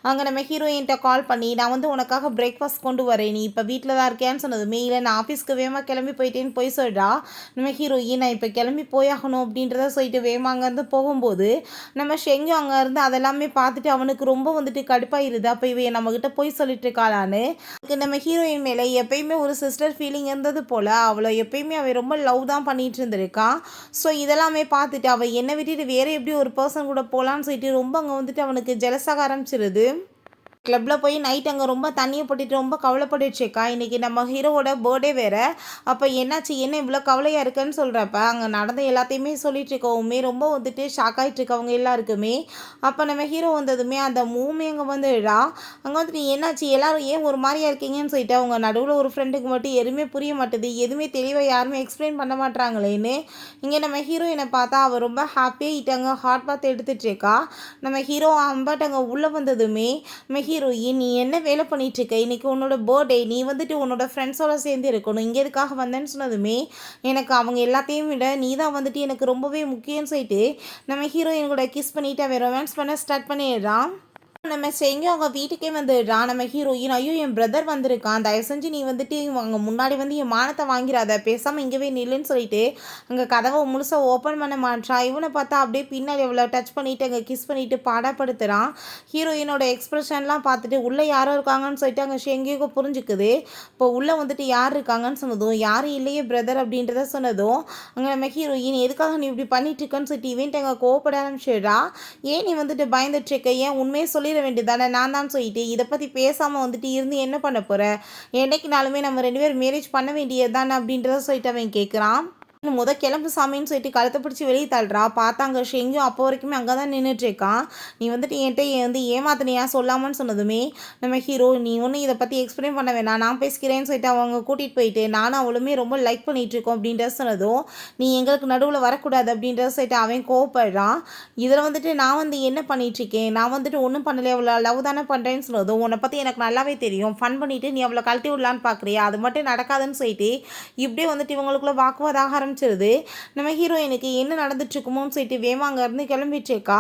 அங்கே நம்ம ஹீரோயின்ட்ட கால் பண்ணி நான் உனக்காக பிரேக்ஃபாஸ்ட் கொண்டு வரேன், நீ இப்போ வீட்டில் தான் இருக்கேன்னு சொன்னதுமே இல்லை நான் ஆஃபீஸ்க்கு வேகமாக கிளம்பி போயிட்டேன்னு போய் சொல்கிறா. நம்ம ஹீரோயின் நான் இப்போ கிளம்பி போயாகணும் அப்படின்றத சொல்லிட்டு வேகமாக அங்கேருந்து போகும்போது நம்ம ஷெங்கும் அங்கேருந்து அதெல்லாமே பார்த்துட்டு அவனுக்கு ரொம்ப கடுப்பாயிருது. அப்போ இவன் நம்மக்கிட்ட போய் சொல்லிட்டு இருக்காளான்னு நம்ம ஹீரோயின் மேலே எப்பயுமே ஒரு சிஸ்டர் ஃபீலிங் இருந்தது போல் அவளை எப்பயுமே அவள் ரொம்ப லவ் தான் பண்ணிகிட்டு இருந்திருக்கான். ஸோ இதெல்லாமே பார்த்துட்டு அவள் என்னை விட்டுட்டு வேறு எப்படி ஒரு பர்சன் கூட போகலான்னு சொல்லிட்டு ரொம்ப அங்கே அவனுக்கு ஜெலஸாக ஆரம்பிச்சிருது. கிளப்பில் போய் நைட் அங்கே ரொம்ப தண்ணியை போட்டுட்டு ரொம்ப கவலைப்பட்டுருக்கா. இன்றைக்கி நம்ம ஹீரோவோட பர்த்டே வேறு. அப்போ என்னாச்சு என்ன இவ்வளோ கவலையாக இருக்குன்னு சொல்கிறப்ப அங்கே நடந்த எல்லாத்தையுமே சொல்லிட்டு இருக்கவுமே ரொம்ப ஷாக் ஆகிட்டு இருக்கவங்க எல்லாருக்குமே. அப்போ நம்ம ஹீரோ வந்ததுமே அந்த மூமே அங்கே வந்துடா. அங்கே என்னாச்சு எல்லோரும் ஏன் ஒரு மாதிரியாக இருக்கீங்கன்னு சொல்லிட்டு அவங்க நடுவில் ஒரு ஃப்ரெண்டுக்கு மட்டும் எதுவுமே புரிய மாட்டுது, எதுவுமே தெளிவாக யாருமே எக்ஸ்பிளைன் பண்ண மாட்டாங்களேன்னு. இங்கே நம்ம ஹீரோயினை பார்த்தா அவள் ரொம்ப ஹாப்பியாகிட்டாங்க, ஹாட் பாத் எடுத்துகிட்டு இருக்கா. நம்ம ஹீரோ அம்பாட்டு அங்கே உள்ளே வந்ததுமே நம்ம ஹீரோயின் நீ என்ன வேலை பண்ணிகிட்ருக்க, இன்றைக்கி உன்னோட பர்த்டே, நீ உன்னோட ஃப்ரெண்ட்ஸோட சேர்ந்து இருக்கணும், இங்கே எதுக்காக வந்தேன்னு சொன்னதுமே எனக்கு அவங்க எல்லாத்தையும் விட நீ தான் எனக்கு ரொம்பவே முக்கியம்னு சொல்லிட்டு நம்ம ஹீரோயின் கூட கிஸ் பண்ணிவிட்டு அவன் ரொமான்ஸ் பண்ண ஸ்டார்ட் பண்ணிடுறான். நம்ம செஞ்சு அவங்க வீட்டுக்கே வந்துடுறான் நம்ம ஹீரோயின். ஐயோ என் பிரதர் வந்திருக்கான், தயவு செஞ்சு நீ வந்துட்டு அங்கே முன்னாடி என் மானத்தை வாங்கிறாத, பேசாமல் இங்கேவே நில்லுன்னு சொல்லிட்டு அங்கே கதவை முழுசாக ஓப்பன் பண்ண மாட்டான். இவனை பார்த்தா அப்படியே பின்னாடி எவ்வளோ டச் பண்ணிவிட்டு அங்கே கிஸ் பண்ணிவிட்டு பாடப்படுத்துகிறான். ஹீரோயினோட எக்ஸ்பிரஷன்லாம் பார்த்துட்டு உள்ளே யாரோ இருக்காங்கன்னு சொல்லிட்டு அங்கே ஷெங்கியோக்கு புரிஞ்சுக்குது. இப்போ உள்ளே வந்துட்டு யார் இருக்காங்கன்னு சொன்னதும் யாரும் இல்லையே பிரதர் அப்படின்றத சொன்னதும் அங்கே நம்ம ஹீரோயின் எதுக்காக நீ இப்படி பண்ணிட்டு இருக்கன்னு சொல்லிட்டு இவன்ட்டு அங்கே கோவப்பட ஆரம்பிச்சிடுறா. ஏன் நீ வந்துட்டு பயந்துட்டு இருக்க, ஏன் உண்மையை சொல்லி வேண்டியதானே, நான் தான் சொல்லிட்டு இதை பற்றி பேசாமல் வந்துட்டு இருந்து என்ன பண்ண போகிற, என்னைக்குனாலுமே நம்ம 2 பேரும் மேரேஜ் பண்ண வேண்டியது தானே அப்படின்றத சொல்லிட்டு அவன் கேட்குறான். கிளம்பு சாமின்னு சொல்லிட்டு கழுத்தை பிடிச்சி வெளியே தள்ளுறா. பார்த்தாங்க ஷெங்கும் அப்போ வரைக்குமே அங்கே தான் நின்றுட்டுருக்கான். நீ வந்துட்டு என்கிட்ட ஏமாத்தினியா சொல்லாமன்னு சொன்னதுமே நம்ம ஹீரோ நீ ஒன்றும் இதை பற்றி எக்ஸ்பிளைன் பண்ண வேணாம், நான் பேசிக்கிறேன்னு சொல்லிட்டு அவங்க கூட்டிகிட்டு போயிட்டு நானும் அவளுமே ரொம்ப லைக் பண்ணிகிட்ருக்கோம் அப்படின்றத சொன்னதும் நீ எங்களுக்கு நடுவில் வரக்கூடாது அப்படின்றத சொல்லிட்டு அவன் கோவப்படுறான். இதில் வந்துட்டு நான் என்ன பண்ணிகிட்ருக்கேன், நான் வந்துட்டு ஒன்றும் பண்ணலையே, அவ்வளோ லவ் தானே பண்ணுறேன்னு சொன்னதும் உன்னை பற்றி எனக்கு நல்லாவே தெரியும், ஃபன் பண்ணிவிட்டு நீ அவளை கழட்டி விடலான்னு பார்க்குறியா, அது மட்டும் நடக்காதுன்னு சொல்லிட்டு இப்படியே வந்துட்டு இவங்களுக்குள்ள வாக்குவாதாக ஆரம்பிச்சிருது. நம்ம ஹீரோயினுக்கு என்ன நடந்துட்டுருக்குமோன்னு சொல்லிட்டு வேமா அங்கேருந்து கிளம்பிட்டுருக்கா.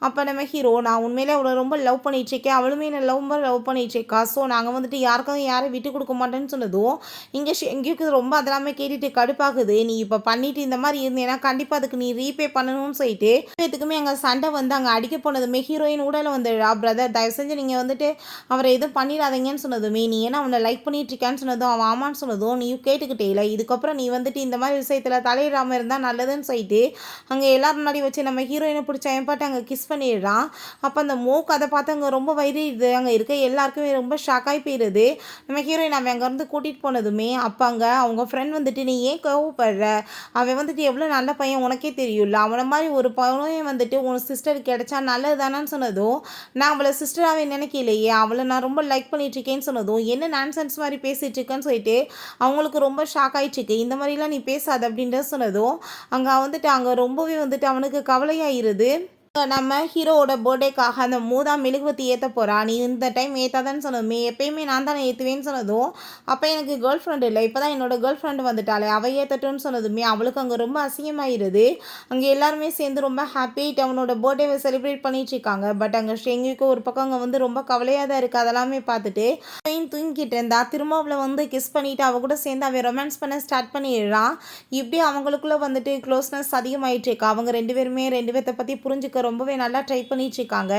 அப்போ நம்ம ஹீரோ நான் உண்மையிலே அவளை ரொம்ப லவ் பண்ணிகிட்ருக்கேன், அவளுமே என்னை லவ் பண்ணிகிட்ருக்கா, ஸோ நாங்கள் வந்துட்டு யாருக்கும் யாரும் விட்டு கொடுக்க மாட்டேன்னு சொன்னதும் இங்கே எங்கேயுக்கு ரொம்ப அதெல்லாமே கேட்டுட்டு கடுப்பாகுது. நீ இப்போ பண்ணிட்டு இந்த மாதிரி இருந்தேன்னா கண்டிப்பாக அதுக்கு நீ ரீபே பண்ணணும்னு சொல்லிட்டு எதுக்குமே அங்கே சண்டை அங்கே அடிக்க போனதுமே ஹீரோயின் உடலை வந்துடுறா. பிரதர் தயவு செஞ்சு நீங்கள் வந்துட்டு அவரை எதுவும் பண்ணிடாதீங்கன்னு சொன்னதுமே நீ ஏன்னா அவனை லைக் பண்ணிட்டு இருக்கான்னு சொன்னதும் அவன் ஆமான்னு சொன்னதும் நீ கேட்டுக்கிட்டே இல்லை, இதுக்கப்புறம் நீ வந்துட்டு இந்த மாதிரி விஷயத்தில் தலையிடாமல் இருந்தால் நல்லதுன்னு சொல்லிட்டு அங்கே எல்லாரும் முன்னாடி வச்சு நம்ம ஹீரோயினை பிடிச்ச என்பாட்டு அங்கே கிஸ் பண்ணிடுறான். அப்போ அந்த மூக்கு அதை பார்த்து அங்கே ரொம்ப வயிறுது, அங்கே இருக்க எல்லாருக்குமே ரொம்ப ஷாக்காகி போயிடுது. நம்ம ஹீரோயின் அவன் அங்கேருந்து கூட்டிகிட்டு போனதுமே அப்போ அங்கே அவங்க ஃப்ரெண்ட் வந்துட்டு நீ ஏன் கோவப்படுற, அவன் வந்துட்டு எவ்வளோ நல்ல பையன் உனக்கே தெரியும்ல, அவனை மாதிரி ஒரு பையன் வந்துட்டு உன் சிஸ்டருக்கு கிடைச்சா நல்லது தானேன்னு சொன்னதும் நான் அவளை சிஸ்டராகவே நினைக்கலையே, அவளை நான் ரொம்ப லைக் பண்ணிகிட்ருக்கேன்னு சொன்னதும் என்ன நான்சென்ஸ் மாதிரி பேசிகிட்டு இருக்கேன்னு சொல்லிட்டு அவங்களுக்கு ரொம்ப ஷாக் ஆகிட்டுருக்கு. இந்த மாதிரிலாம் நீ பேசாது அப்படின்றத சொன்னதும் அங்கே வந்துட்டு அங்கே ரொம்பவே வந்துட்டு அவனுக்கு கவலையாயிருது. நம்ம ஹீரோவோட பர்த்டேக்காக அந்த மூதா மெழுகுவத்தி ஏற்ற போகிறா, நீ இந்த டைம் ஏற்றாதான்னு சொன்னதுமே எப்பயுமே நான் தானே ஏற்றுவேன்னு சொன்னதும் அப்போ எனக்கு கேர்ள் ஃப்ரெண்டு இல்லை, இப்போ தான் என்னோட கேர்ள் ஃப்ரெண்டு வந்துட்டாளே அவள் ஏற்றட்டும்னு சொன்னதுமே அவளுக்கு அங்கே ரொம்ப அசிங்கமாயிருது. அங்கே எல்லாருமே சேர்ந்து ரொம்ப ஹாப்பியாகிட்டு அவனோட பர்த்டேவை செலிப்ரேட் பண்ணிட்டு இருக்காங்க. பட் அங்கே ஷெங்குக்கு ஒரு பக்கம் அங்கே ரொம்ப கவலையாக தான் இருக்குது. அதெல்லாமே பார்த்துட்டு தூங்கிட்டு இருந்தா திரும்ப அவளை கிஸ் பண்ணிவிட்டு அவள் கூட சேர்ந்து அவன் ரொமான்ஸ் பண்ண ஸ்டார்ட் பண்ணிடுறான். இப்படி அவங்களுக்குள்ளே வந்துட்டு க்ளோஸ்னஸ் அதிகமாகிட்டு இருக்கா. அவங்க 2 பேருமே 2 பேர்த்தை பற்றி புரிஞ்சுக்க ரொம்பவே நல்லா ட்ரை பண்ணிட்டுருக்காங்க.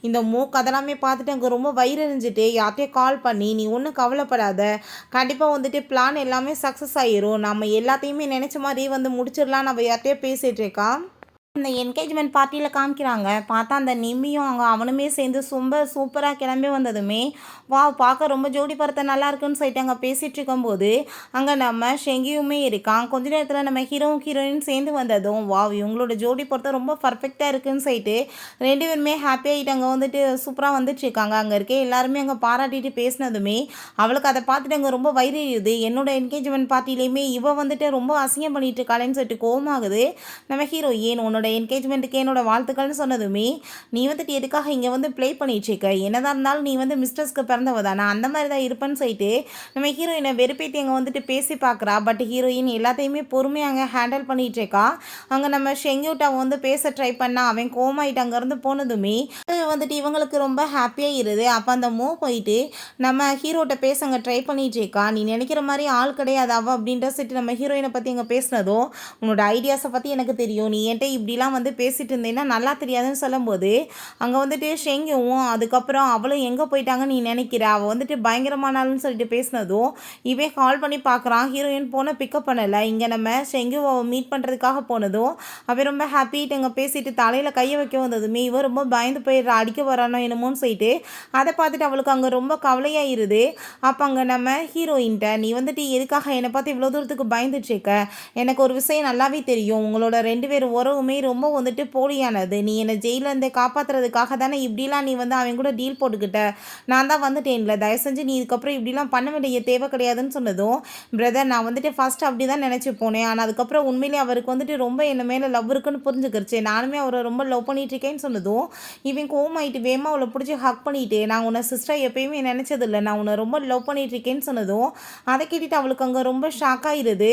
இந்த மூக்கு அதெல்லாமே பார்த்துட்டு அங்கே ரொம்ப வயிறு எரிஞ்சிட்டு யார்கிட்டயே கால் பண்ணி நீ ஒன்றும் கவலைப்படாத, கண்டிப்பாக வந்துட்டு பிளான் எல்லாமே சக்ஸஸ் ஆகிரும், நம்ம எல்லாத்தையுமே நினச்ச மாதிரி முடிச்சிடலாம் நம்ம யார்கிட்டயே பேசிகிட்டு இருக்கான். இந்த என்கேஜ்மெண்ட் பார்ட்டியில் காமிக்கிறாங்க. பார்த்தா அந்த நிம்மியும் அவனுமே சேர்ந்து சூப்பராக கிளம்பி வந்ததுமே வா பார்க்க ரொம்ப ஜோடி பருத்த நல்லா இருக்குன்னு சொல்லிட்டு அங்கே பேசிகிட்டு இருக்கும்போது அங்கே நம்ம ஷெங்கியுமே இருக்கான். கொஞ்ச நேரத்தில் நம்ம ஹீரோயின் சேர்ந்து வந்ததும் வா இவங்களோட ஜோடி பொறுத்த ரொம்ப பர்ஃபெக்டாக இருக்குன்னு சொல்லிட்டு 2 பேருமே ஹாப்பியாகிட்டு அங்கே வந்துட்டு சூப்பராக வந்துட்டுருக்காங்க. அங்கே இருக்க எல்லாருமே அங்கே பாராட்டிட்டு பேசினதுமே அவளுக்கு அதை பார்த்துட்டு அங்கே ரொம்ப வயிறுது. என்னோட என்கேஜ்மெண்ட் பார்ட்டிலையுமே வந்துட்டு ரொம்ப அசிங்கம் பண்ணிட்டு இருக்காளேன்னு சொல்லிட்டு கோவமாகுது. நம்ம ஹீரோயின் உன்னோட என்கேஜ்மெண்ட்டுக்கு என்னோட வாழ்த்துக்கள்னு சொன்னதுமே நீ வந்துட்டு எதுக்காக இங்கே ப்ளே பண்ணிட்டு இருக்க, என்னதான் இருந்தாலும் நீ மிஸ்டர்ஸ்க்கு பிறந்தவ தானே, அந்த மாதிரி தான் இருப்பேன்னு சொல்லிட்டு நம்ம ஹீரோயினை வெறுப்பேற்றி அங்கே பேசி பார்க்குறா. பட் ஹீரோயின் எல்லாத்தையுமே பொறுமையாக அங்கே ஹேண்டில் பண்ணிட்டு இருக்கா. அங்கே நம்ம ஷெங்கியூட் அவன் பேச ட்ரை பண்ணா அவன் கோமாயிட்டு அங்கேருந்து போனதுமே இவங்களுக்கு ரொம்ப ஹாப்பியாக இருது. அப்போ அந்த போயிட்டு நம்ம ஹீரோட்ட பேச அங்கே ட்ரை பண்ணிட்டு இருக்கா. நீ நினைக்கிற மாதிரி ஆள் கிடையாது அவ அப்படின்ற சொல்லிட்டு நம்ம ஹீரோயினை பற்றி அங்கே பேசினதும் உன்னோட ஐடியாஸை பற்றி எனக்கு தெரியும், நீ என்கிட்ட இப்படிலாம் பேசிட்டு இருந்தேன்னா நல்லா தெரியாதுன்னு சொல்லும்போது அங்கே ஷெங்கும் அதுக்கப்புறம் அவளும் எங்கே போயிட்டாங்கன்னு நீ நினைக்கிற, அவள் பயங்கரமானாலும் சொல்லிட்டு பேசினதும் இவன் கால் பண்ணி பார்க்குறான். ஹீரோயின் போன பிக்கப் பண்ணலை. இங்கே நம்ம ஷெங்கு மீட் பண்ணுறதுக்காக போனதும் அவன் ரொம்ப ஹாப்பிட்டு அங்கே பேசிட்டு தலையில் கையை வைக்க வந்ததுமே இவன் ரொம்ப பயந்து போயிடுற, அடிக்க வரானோ என்னமோன்னு சொல்லிட்டு அதை பார்த்துட்டு அவளுக்கு அங்கே ரொம்ப கவலையாயிருது. அப்போ அங்கே நம்ம ஹீரோயின்ட்ட நீ எதுக்காக என்னை பார்த்து இவ்வளோ தூரத்துக்கு பயந்துட்டு இருக்க, எனக்கு ஒரு விஷயம் நல்லாவே தெரியும், உங்களோட 2 பேர் உறவுமே ரொம்ப போலியானது, நீ என்னை ஜெயிலேருந்து காப்பாற்றுறதுக்காக தானே இப்படிலாம் நீ அவன் கூட டீல் போட்டுக்கிட்ட, நான் தான் வந்துட்டேன்ல, தயவு செஞ்சு நீ இதுக்கப்புறம் இப்படிலாம் பண்ண வேண்டிய தேவை கிடையாதுன்னு சொன்னதும் பிரதர் நான் ஃபர்ஸ்ட் அப்படி தான் நினச்சி போனேன், ஆனால் அதுக்கப்புறம் உண்மையிலே அவருக்கு ரொம்ப என்ன மேலே லவ் இருக்குன்னு புரிஞ்சுக்கிருச்சு, நானுமே அவரை ரொம்ப லவ் பண்ணிட்டு இருக்கேன்னு சொன்னதும் இவன் கோமாயிட்டு வேமா அவளை பிடிச்சி ஹக் பண்ணிட்டு நான் உன்னை சிஸ்டர் எப்பயுமே நினச்சதில்லை, நான் உன்னை ரொம்ப லவ் பண்ணிட்டு இருக்கேன்னு சொன்னதும் அதை கேட்டுட்டு அவளுக்கு அங்கே ரொம்ப ஷாக் ஆகிடுது.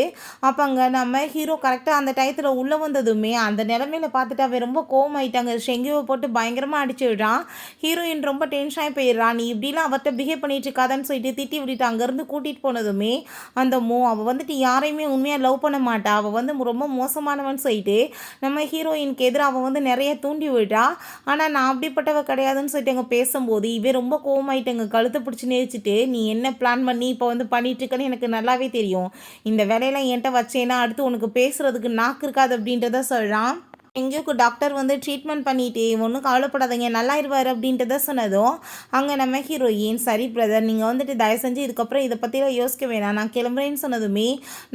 அப்போ அங்கே நம்ம ஹீரோ கரெக்டாக அந்த டயத்தில் உள்ளே வந்ததுமே அந்த நிலமையில பார்த்துட்டு அவன் ரொம்ப கோவமாயிட்டாங்க. ஷெங்கிவை போட்டு பயங்கரமாக அடிச்சு விடுறான். ஹீரோயின் ரொம்ப டென்ஷன் ஆகி போயிடுறான். நீ இப்படிலாம் அவர்கிட்ட பிஹேவ் பண்ணிட்டு இருக்காதான்னு சொல்லிட்டு திட்டி விட்டுட்டு அங்கேருந்து கூட்டிகிட்டு போனதுமே அந்த அவள் வந்துட்டு யாரையுமே உண்மையாக லவ் பண்ண மாட்டா. அவள் வந்து ரொம்ப மோசமானவன் சொல்லிட்டு நம்ம ஹீரோயினுக்கு எதிராக அவள் வந்து நிறைய தூண்டி விட்டா. ஆனால் நான் அப்படிப்பட்டவ கிடையாதுன்னு சொல்லிட்டு அங்கே பேசும்போது இவன் ரொம்ப கோவமாயிட்டு அங்கே கழுத்தை பிடிச்சி நேரிச்சிட்டு, நீ என்ன பிளான் பண்ணி இப்போ வந்து பண்ணிட்டு இருக்கன்னு எனக்கு நல்லாவே தெரியும். இந்த வேலையெல்லாம் என்கிட்ட வச்சேன்னா அடுத்து உனக்கு பேசுறதுக்கு நாக்கு இருக்காது அப்படின்றத சொல்கிறான். எங்கேயோக்கு டாக்டர் வந்து ட்ரீட்மெண்ட் பண்ணிட்டு ஒன்றும் கவலைப்படாதீங்க நல்லாயிருவார் அப்படின்றத சொன்னதும் அங்கே நம்ம ஹீரோயின் சரி பிரதர் நீங்கள் வந்துட்டு தயவு செஞ்சு இதுக்கப்புறம் இதை பற்றிலாம் யோசிக்க வேணாம் நான் கிளம்புறேன்னு சொன்னதுமே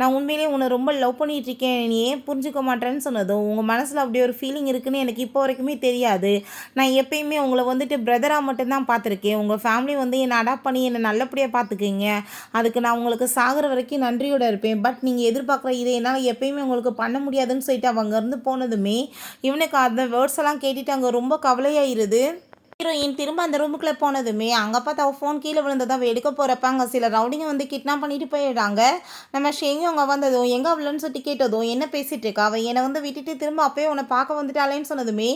நான் உண்மையிலேயே உன்னை ரொம்ப லவ் பண்ணிகிட்டு இருக்கேன் நீ ஏன் புரிஞ்சுக்க மாட்டேன்னு சொன்னதும் உங்கள் மனசில் அப்படி ஒரு ஃபீலிங் இருக்குன்னு எனக்கு இப்போ வரைக்குமே தெரியாது. நான் எப்பயுமே உங்களை வந்துட்டு பிரதராக மட்டும்தான் பார்த்துருக்கேன். உங்கள் ஃபேமிலி வந்து என்னை அடாப்ட் பண்ணி என்னை நல்லபடியாக பார்த்துக்குங்க. அதுக்கு நான் உங்களுக்கு சாகிற வரைக்கும் நன்றியோடு இருப்பேன். பட் நீங்கள் எதிர்பார்க்குற இதை என்னால் எப்பயுமே உங்களுக்கு பண்ண முடியாதுன்னு சொல்லிட்டு அவங்க இருந்து போனதுமே இவனுக்கு அந்த வேர்ட்ஸ் எல்லாம் கேட்டுட்டு அங்கே ரொம்ப கவலையாயிருது. ஹீரோயின் திரும்ப அந்த ரூமுக்குள்ளே போனதுமே அங்கே பார்த்து அவள் ஃபோன் கீழே விழுந்ததை அவள் எடுக்க போகிறப்ப அங்கே சில ரவுடிங்க வந்து கிட்னாப் பண்ணிட்டு போயிடுறாங்க. நம்ம ஷேங்கும் அங்கே வந்ததும் எங்கே அவ்வளோன்னு சொல்லி கேட்டதும் என்ன பேசிகிட்டு இருக்கா அவள் என்னை வந்து விட்டுட்டு திரும்ப அப்போயே உன்னை பார்க்க வந்துட்டாளேன்னு சொன்னதுமே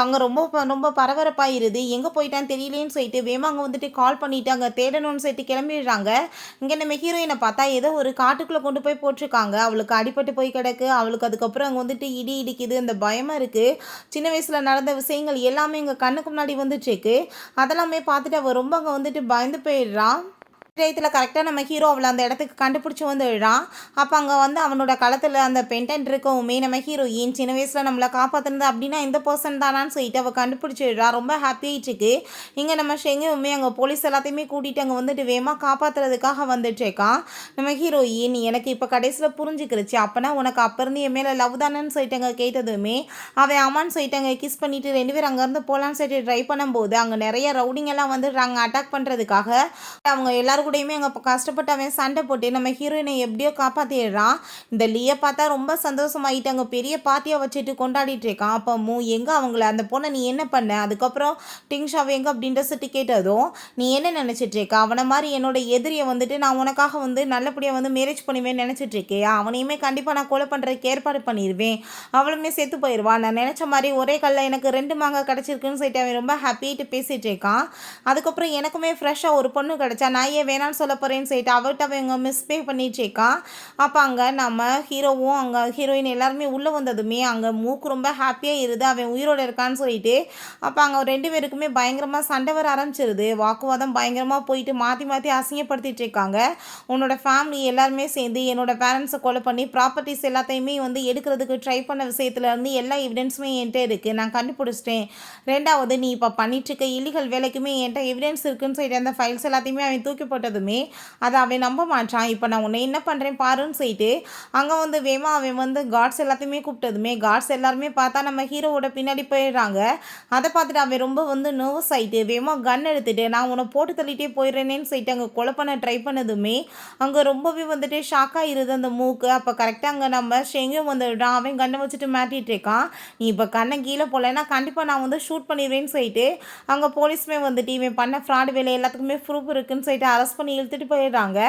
அங்கே ரொம்ப ரொம்ப பரபரப்பாயிருது. எங்கே போயிட்டான்னு தெரியலேன்னு சொல்லிட்டு வேமா அங்கே வந்துட்டு கால் பண்ணிவிட்டு அங்கே தேடணும்னு சொல்லிட்டு கிளம்பிடுறாங்க. இங்கே நம்ம ஹீரோயினை பார்த்தா ஏதோ ஒரு காட்டுக்குள்ளே கொண்டு போய் போட்டிருக்காங்க. அவளுக்கு அடிபட்டு போய் கிடக்கு. அவளுக்கு அதுக்கப்புறம் அங்கே வந்துட்டு இடி இடிக்குது. அந்த பயமாக இருக்குது. சின்ன வயசில் நடந்த விஷயங்கள் எல்லாமே எங்கள் கண்ணுக்கு முன்னாடி வந்து அதெல்லாமே பார்த்துட்டு அவள் ரொம்ப அங்கே வந்துட்டு பயந்து போயிடுறான். டயத்தில் கரெக்டாக நம்ம ஹீரோ அவளை அந்த இடத்துக்கு கண்டுபிடிச்சி வந்து விடுறான். அப்போ அங்கே வந்து அவனோட களத்தில் அந்த பென்டென்ட் இருக்கவுமே நம்ம ஹீரோயின் சின்ன வயசில் நம்மளை காப்பாற்றுனது அப்படின்னா இந்த பர்சன் தானான்னு சொல்லிட்டு அவள் கண்டுபிடிச்சி விடுறா. ரொம்ப ஹாப்பியாகிட்டு இருக்கு. இங்கே நம்ம ஷெங்குமே அங்கே போலீஸ் எல்லாத்தையுமே கூட்டிகிட்டு அங்கே வந்துட்டு வேகமாக காப்பாற்றுறதுக்காக வந்துட்டுருக்கான். நம்ம ஹீரோயின் எனக்கு இப்போ கடைசியில் புரிஞ்சுக்கிருச்சு அப்போனா உனக்கு அப்போ இருந்து என் மேலே லவ் தானேன்னு சொல்லிட்டு அங்கே கேட்டதுமே அவன் அம்மான்னு சொல்லிட்டு அங்கே கிஸ் பண்ணிவிட்டு 2 பேரும் அங்கேருந்து போகலான்னு சொல்லிட்டு ட்ரை பண்ணும்போது அங்கே நிறைய ரவுடிங்கெல்லாம் வந்துடுறாங்க அட்டாக் பண்ணுறதுக்காக. அவங்க எல்லாரும் கூடயுமே அங்கே கஷ்டப்பட்டு அவன் சண்டை போட்டு நம்ம ஹீரோயினை எப்படியோ காப்பாற்றிடுறான். இந்த லீயை பார்த்தா ரொம்ப சந்தோஷமாயிட்டு அங்கே பெரிய பார்ட்டியாக வச்சுட்டு கொண்டாடிட்டு இருக்கான். அப்போ எங்கே அவங்கள அந்த பொண்ணை நீ என்ன பண்ண அதுக்கப்புறம் டிங்ஷாவை எங்கே அப்படின்ற சொல்லிட்டு கேட்டதும் நீ என்ன நினச்சிட்டு இருக்க அவனை மாதிரி என்னோட எதிரியை வந்துட்டு நான் உனக்காக வந்து நல்லபடியாக வந்து மேரேஜ் பண்ணுவேன்னு நினச்சிட்டு இருக்கேன். அவனையுமே கண்டிப்பாக நான் கொலை பண்ணுறதுக்கு ஏற்பாடு பண்ணிடுவேன். அவளுமே செத்து போயிடுவான். நான் நினச்ச மாதிரி ஒரே கல்ல எனக்கு 2 மாங்காய் கிடச்சிருக்குன்னு சொல்லிட்டு அவன் ரொம்ப ஹாப்பிட்டு பேசிகிட்டு இருக்கான். அதுக்கப்புறம் எனக்குமே ஃப்ரெஷ்ஷாக ஒரு பொண்ணு கிடச்சா நான் ஏன் வேணான்னு சொல்ல போகிறேன்னு சொல்லிட்டு அவர்கிட்ட அவங்க மிஸ்பே பண்ணிட்டுருக்கான். அப்போ அங்கே நம்ம ஹீரோவும் அங்கே ஹீரோயின் எல்லாருமே உள்ளே வந்ததுமே அங்கே மூக்கு ரொம்ப ஹாப்பியாக இருது அவன் உயிரோடு இருக்கான்னு சொல்லிட்டு. அப்போ அங்கே 2 பேருக்குமே பயங்கரமாக சண்டை வர ஆரம்பிச்சிருது. வாக்குவாதம் பயங்கரமாக போயிட்டு மாற்றி மாற்றி அசிங்கப்படுத்திட்டு இருக்காங்க. உன்னோட ஃபேமிலி எல்லாருமே சேர்ந்து என்னோட பேரண்ட்ஸை கொலை பண்ணி ப்ராப்பர்ட்டிஸ் எல்லாத்தையுமே வந்து எடுக்கிறதுக்கு ட்ரை பண்ண விஷயத்துலேருந்து எல்லா எவிடன்ஸுமே என்கிட்ட இருக்குது நான் கண்டுபிடிச்சிட்டேன். 2வது நீ இப்போ பண்ணிட்டுருக்க இல்லீகல் வேலைக்குமே என்கிட்ட எவிடன்ஸ் இருக்குன்னு சொல்லிட்டு அந்த ஃபைல்ஸ் எல்லாத்தையுமே அவன் தூக்கி போட்டதுமே அதை அவன் நம்ப மாட்டான். இப்போ நான் உன்னை என்ன பண்ணுறேன் பாருன்னு சொல்லிட்டு அங்கே வந்து வேமா அவன் வந்து கார்ட்ஸ் எல்லாத்தையுமே கூப்பிட்டதுமே கார்ட்ஸ் எல்லாருமே பார்த்தா நம்ம ஹீரோவோட பின்னாடி போயிடுறாங்க. அதை பார்த்துட்டு அவன் ரொம்ப வந்து நர்வஸ் ஆகிட்டு வேமா கன் எடுத்துகிட்டு நான் உன்னை போட்டு தள்ளிட்டே போயிடுறேனேன்னு சொல்லிட்டு அங்கே கொலை பண்ண ட்ரை பண்ணதுமே அங்கே ரொம்பவே வந்துட்டு ஷாக்காக இருது அந்த மூக்கு. அப்போ கரெக்டாக அங்கே நம்ம ஷெங்கும் வந்துடுறான். அவன் கண்ணை வச்சுட்டு மாட்டிகிட்டு இருக்கான். நீ இப்போ கண்ணை கீழே போகலன்னா கண்டிப்பாக நான் வந்து ஷூட் பண்ணிடுவேன்னு சொல்லிட்டு அங்கே போலீஸுமே வந்துட்டு இவன் பண்ண ஃப்ராட் வேலை எல்லாத்துக்குமே ப்ரூஃப் இருக்குன்னு சொல்லிட்டு அரெஸ்ட் பண்ணி இழுத்துட்டு போயிடுறாங்க.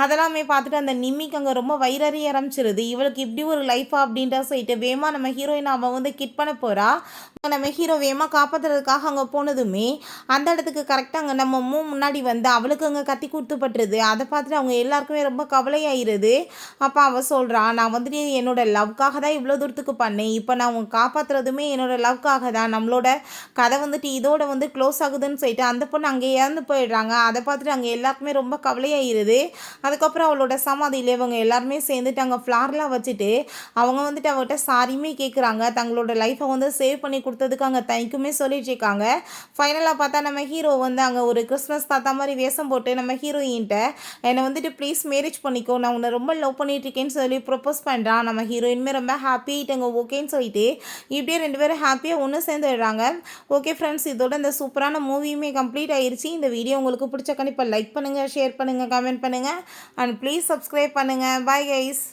அதெல்லாமே பார்த்துட்டு அந்த நிம்மிக்கு அங்கே ரொம்ப வயிறறி ஆரம்பிச்சிருது. இவளுக்கு இப்படி ஒரு லைஃபா அப்படின்ற சொல்லிட்டு வேமா நம்ம ஹீரோயின் அவன் வந்து கிட் பண்ண போகிறா. நம்ம ஹீரோ வேமா காப்பாற்றுறதுக்காக அங்கே போனதுமே அந்த இடத்துக்கு கரெக்டாக அங்கே நம்ம முன்னாடி வந்து அவளுக்கு அங்கே கத்தி கொடுத்துப்பட்டுருது. அதை பார்த்துட்டு அவங்க எல்லாருக்குமே ரொம்ப கவலையாயிருது. அப்போ அவள் சொல்கிறான் நான் வந்துட்டு என்னோட லவ்க்காக தான் இவ்வளோ தூரத்துக்கு பண்ணேன். இப்போ நான் அவங்க காப்பாற்றுறதுமே என்னோட லவ்க்காக தான். நம்மளோட கதை வந்துட்டு இதோட வந்து க்ளோஸ் ஆகுதுன்னு சொல்லிட்டு அந்த பொண்ணு அங்கே இறந்து போயிடுறாங்க. அதை பார்த்துட்டு அங்கே எல்லாருக்குமே ரொம்ப கவலையாயிருது. அதுக்கப்புறம் அவளோட சமாதியில் இவங்க எல்லாருமே சேர்ந்துட்டு அங்கே ஃப்ளார்லாம் வச்சுட்டு அவங்க வந்துட்டு அவர்கிட்ட சாரியுமே கேட்குறாங்க. தங்களோட லைஃப்பை வந்து சேவ் பண்ணி கொடுத்ததுக்கு அங்கே தேங்க்யூமே சொல்லிட்டு இருக்காங்க. ஃபைனலாக பார்த்தா நம்ம ஹீரோ வந்து அங்கே ஒரு கிறிஸ்மஸ் தாத்தா மாதிரி வேஷம் போட்டு நம்ம ஹீரோயின்ட்ட என்னை வந்துட்டு ப்ளீஸ் மேரேஜ் பண்ணிக்கோ நான் உன்னை ரொம்ப லவ் பண்ணிட்டு இருக்கேன்னு சொல்லி ப்ரொப்போஸ் பண்ணுறான். நம்ம ஹீரோயின்மே ரொம்ப ஹாப்பிட்டாங்க ஓகேன்னு சொல்லிட்டு இப்படியே 2 பேரும் ஹாப்பியாக ஒன்று சேர்ந்துடுறாங்க. ஓகே ஃப்ரெண்ட்ஸ் இதோட இந்த சூப்பரான மூவியுமே கம்ப்ளீட் ஆயிடுச்சு. இந்த வீடியோ உங்களுக்கு பிடிச்ச கண்டிப்பாக லைக் பண்ணுங்கள் ஷேர் பண்ணுங்கள் கமெண்ட் பண்ணுங்கள் அண்ட் ப்ளீஸ் சப்ஸ்கிரைப் பண்ணுங்கள். Bye guys.